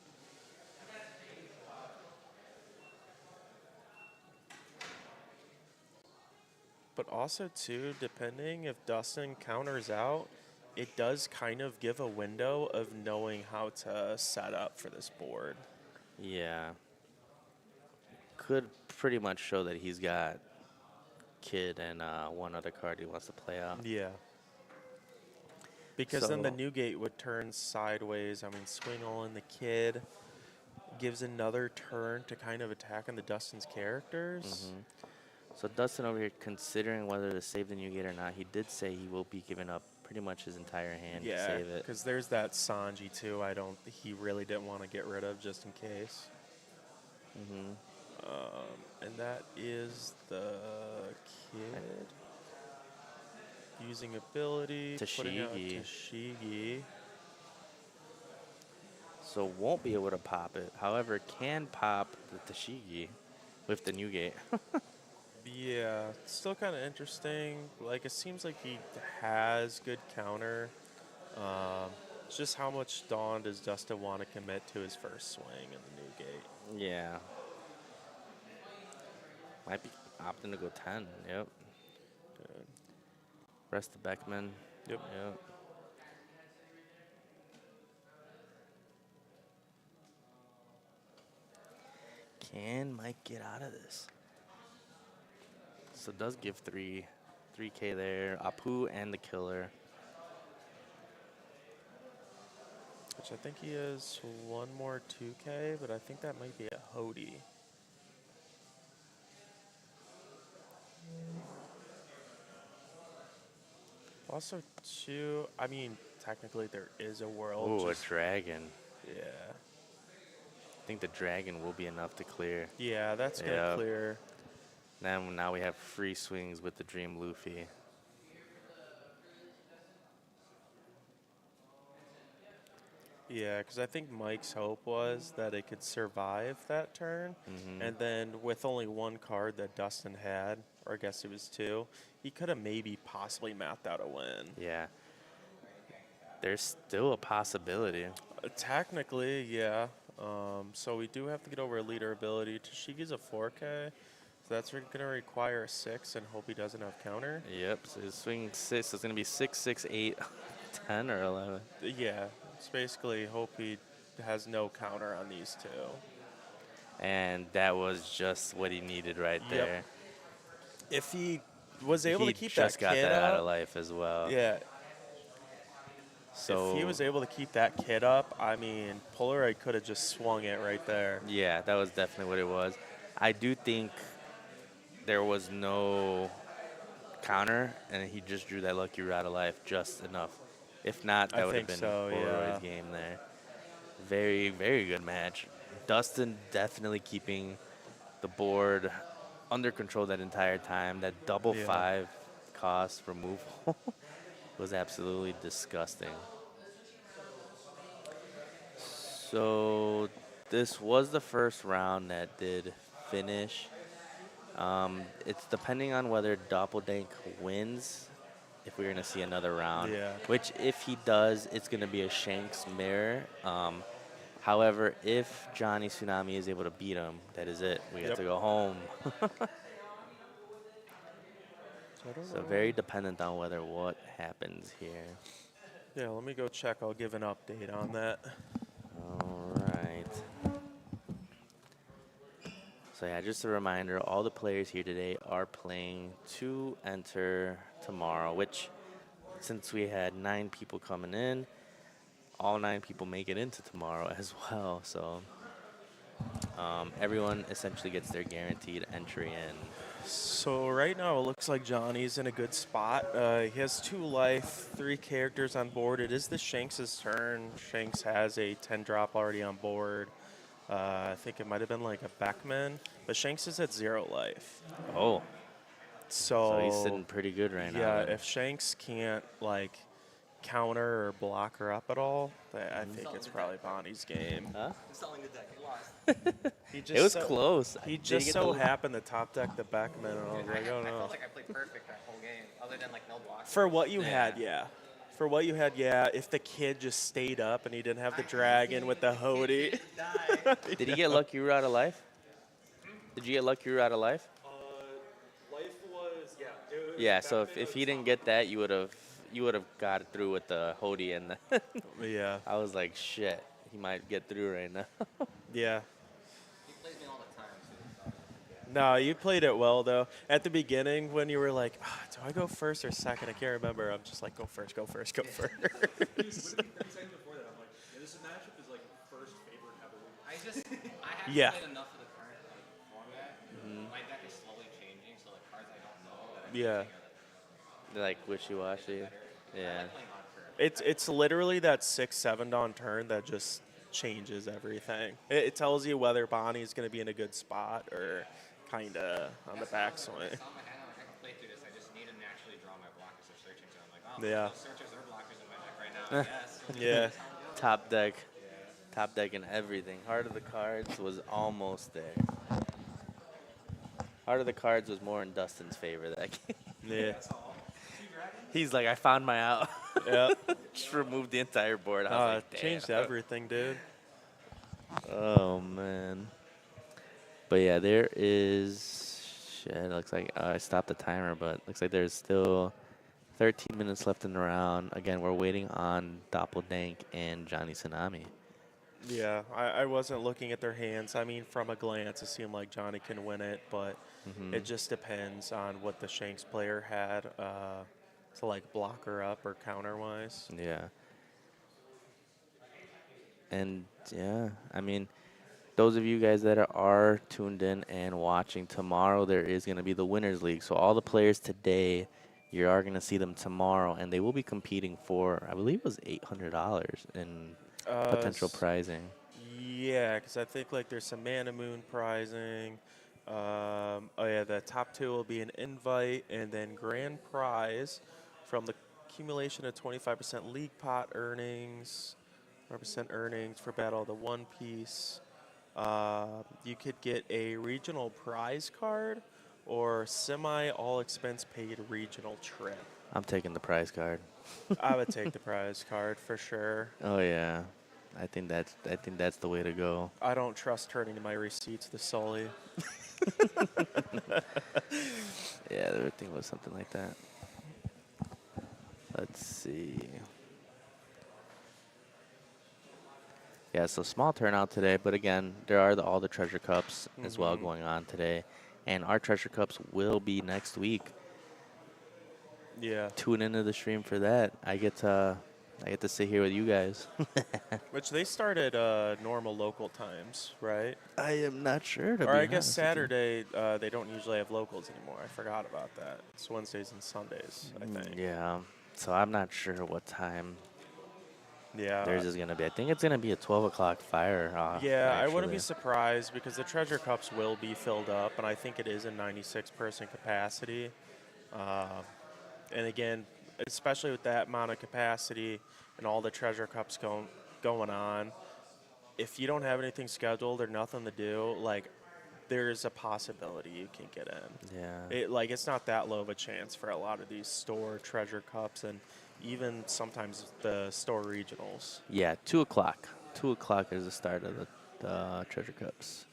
But also, too, depending if Dustin counters out, it does kind of give a window of knowing how to set up for this board. Yeah. Could pretty much show that he's got Kid and one other card he wants to play out. Yeah. Because then the So- new gate would turn sideways. I mean, swing all in the Kid. Gives another turn to kind of attack on the Dustin's characters. So Dustin over here considering whether to save the new gate or not. He did say he will be giving up pretty much his entire hand to Yeah, save it. because there's that Sanji too. He really didn't want to get rid of just in case. And that is the Kid using ability, putting out Tashigi. Tashigi. So won't be able to pop it. However, can pop the Tashigi with the new gate. Yeah, it's still kind of interesting. Like, it seems like he has good counter. It's just how much Dawn does Dustin want to commit to his first swing in the new gate. Yeah. Might be opting to go 10. Yep. Good. Rest the Beckman. Yep. Yep. Can Mike get out of this? So it does give 3K there. Apu and the killer. Which I think he has one more 2K, but I think that might be a Hody. Also, too, I mean, technically there is a world. Oh, a just- dragon. yeah. I think the dragon will be enough to clear. Yeah, that's going to Yep. clear. Now we have free swings with the Dream Luffy. Yeah, because I think Mike's hope was that it could survive that turn. And then with only one card that Dustin had, or I guess it was 2, he could have maybe possibly mapped out a win. Yeah. There's still a possibility. Technically, yeah. So we do have to get over a leader ability. Tashigi's a 4K, so that's going to require a 6 and hope he doesn't have counter. Yep, so his swing 6 is going to be 6, 6, 8, 10, or 11. Yeah, it's basically hope he has no counter on these 2. And that was just what he needed right Yep. there. If he was able He to keep just that got kid that out out of life as well. yeah. So if he was able to keep that kid up, I mean, Polaroid could have just swung it right there. yeah, that was definitely what it was. I do think there was no counter, and he just drew that lucky route of life just enough. If not, I that would have think been so, Polaroid's yeah. game there. Very, very good match. Dustin definitely keeping the board under control that entire time. That double Yeah. 5 cost removal was absolutely disgusting. So this was the first round that did finish. It's depending on whether Doppeldank wins, if we're gonna see another round. Yeah. Which, if he does, it's gonna be a Shanks mirror. However, if Johnny Tsunami is able to beat him, that is it. We have Yep. to go home. I don't So know. very dependent on whether what happens here. Yeah, let me go check. I'll give an update on that. All right. So yeah, just a reminder, all the players here today are playing to enter tomorrow, which, since we had 9 people coming in, all 9 people make it into tomorrow as well. So everyone essentially gets their guaranteed entry in. So right now it looks like Johnny's in a good spot. He has 2 life, 3 characters on board. It is the Shanks' turn. Shanks has a 10 drop already on board. I think it might have been like a Beckman, but Shanks is at 0 life. Oh, So he's sitting pretty good right now. yeah, then. if Shanks can't like counter or block her up at all, I think it's probably Bonnie's game. Huh? Installing the deck, it lost. He just It was close. He Did just get so the- happened to top deck the Beckman, and I was like, oh I no. felt like I played perfect that whole game, other than like no blocks. For what you had, yeah. For what you had, yeah. If the kid just stayed up and he didn't have the dragon with the Hody. Did he get lucky root out of life? Did you get lucky root out of life? Life was, yeah. Yeah. So if he didn't get that, you would have got it through with the Hody and the. Yeah, I was like, shit, he might get through right now. yeah. He plays me all the time, too. No, you played it well, though. At the beginning, when you were like, do I go first or second? I can't remember. I'm just like, go first, go first, go first. saying before that, I'm like, yeah, this matchup is like first favorite heavily. I haven't Yeah. played enough of the current format. My deck is slowly changing, so the cards I don't know that I'm Yeah. using are Like wishy-washy. Yeah. playing on for. It's literally that 6-7 dawn turn that just changes everything. It tells you whether Bonnie's going to be in a good spot or kind of on the backswing. I saw my hand, I'm like, I can play through this. I just need to naturally draw my blockers of searching. So I'm like, oh, Yeah. no searchers or blockers in my deck right now, I guess. Yeah. Top deck. Top deck and everything. Heart of the Cards was almost there. Heart of the Cards was more in Dustin's favor that game. Yeah. He's like, I found my out. Yeah. Just removed the entire board. I was like, damn. Changed everything, dude. Oh, man. But yeah, there is. Shit, it looks like I stopped the timer, but looks like there's still 13 minutes left in the round. Again, we're waiting on Doppeldank and Johnny Tsunami. Yeah, I wasn't looking at their hands. I mean, from a glance, it seemed like Johnny can win it, but it just depends on what the Shanks player had to like block her up or counter wise. Yeah. And yeah, I mean, those of you guys that are tuned in and watching, tomorrow there is going to be the Winners League. So all the players today, you are going to see them tomorrow, and they will be competing for, I believe it was $800 in potential prizing. Yeah, because I think like there's some Mana Moon prizing. Oh yeah, the top 2 will be an invite, and then grand prize from the accumulation of 25% league pot earnings, 100% earnings for Battle of the One Piece. You could get a regional prize card or semi all expense paid regional trip. I'm taking the prize card. I would take the prize card for sure. Oh yeah, I think that's the way to go. I don't trust turning my receipts to Sully. Yeah, the other thing was something like that. Let's see. Yeah, so small turnout today, but again, there are all the treasure cups as well going on today, and our treasure cups will be next week. Yeah. Tune into the stream for that. I get to I get to sit here with you guys. Which they start at normal local times, right? I am not sure. To Or be I guess honest with you. Saturday they don't usually have locals anymore. I forgot about that. It's Wednesdays and Sundays, I think. Yeah. So I'm not sure what time Yeah. theirs is gonna be. I think it's gonna be a 12 o'clock fire off. Yeah, I wouldn't be actually. surprised because the treasure cups will be filled up, and I think it is a 96-person capacity. And again, especially with that amount of capacity and all the treasure cups going on, if you don't have anything scheduled or nothing to do, like there's a possibility you can get in. Yeah. It's not that low of a chance for a lot of these store treasure cups and even sometimes the store regionals. Yeah. 2 o'clock. 2 o'clock is the start of the treasure cups.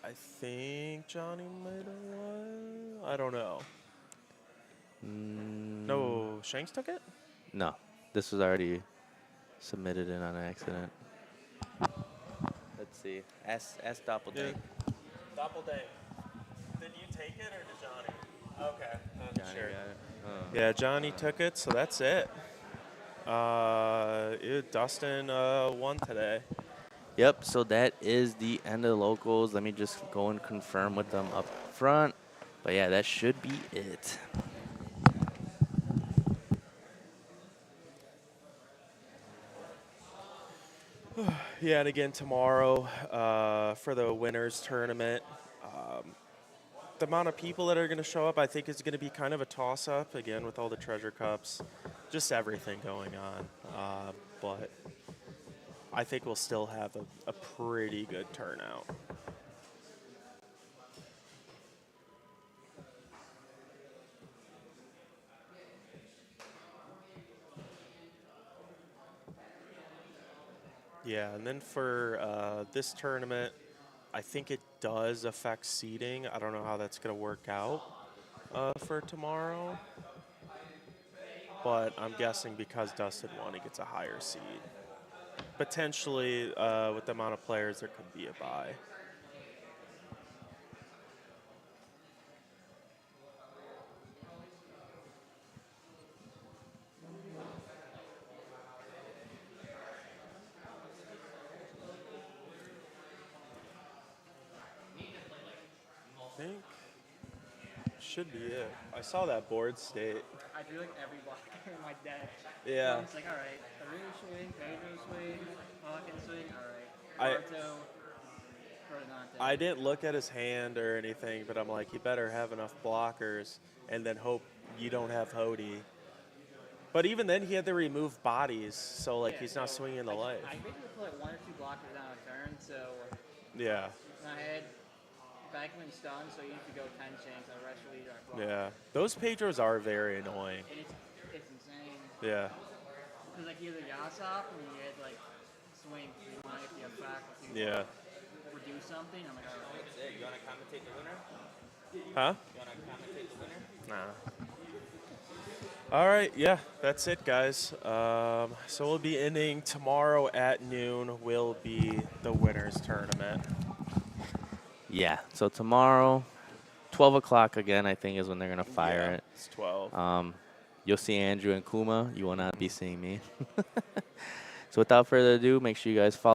I think Johnny might have won. I don't know. No, Shanks took it? No. This was already submitted in on accident. Let's see. Ask Doppeldank. Doppeldank. Did you take it or did Johnny? Okay. Johnny got it. Oh. Yeah, Johnny took it, so that's it. Dustin won today. Yep, so that is the end of the locals. Let me just go and confirm with them up front. But yeah, that should be it. Yeah, and again tomorrow for the winners tournament. The amount of people that are going to show up, I think, is going to be kind of a toss-up, again, with all the treasure cups, just everything going on. But I think we'll still have a pretty good turnout. Yeah, and then for this tournament, I think it does affect seeding. I don't know how that's going to work out for tomorrow. But I'm guessing because Dustin won, he gets a higher seed. Potentially, with the amount of players, there could be a bye. I think should be it. I saw that board state. I drew like every blocker in my deck. Yeah. It's like, all right, Haru swing, Pedro swing, Hawkins swing, all I- right. Barto, Ferdinand. I didn't look at his hand or anything, but I'm like, you better have enough blockers and then hope you don't have Hody. But even then, he had to remove bodies, so like he's not swinging the life. I basically put like 1 or 2 blockers down a turn, so Yeah, I had Backman stunned, so you need to go 10 chains, the rest of you are blocked. yeah. Those Pedros are very annoying. And it's insane. Yeah. Because like you had the Yasop, and you had like swing, so you want to get the effect, if you Yeah. reduce something, I'm like, all right. That's it. You want to commentate the winner? Huh? You want to commentate the winner? Nah. All right, yeah, that's it, guys. So we'll be ending tomorrow at noon. Will be the winners tournament. Yeah, so tomorrow, 12 o'clock again, I think, is when they're going to fire Yeah, it. It's 12. You'll see Andrew and Kuma. You will not be seeing me. So without further ado, make sure you guys follow.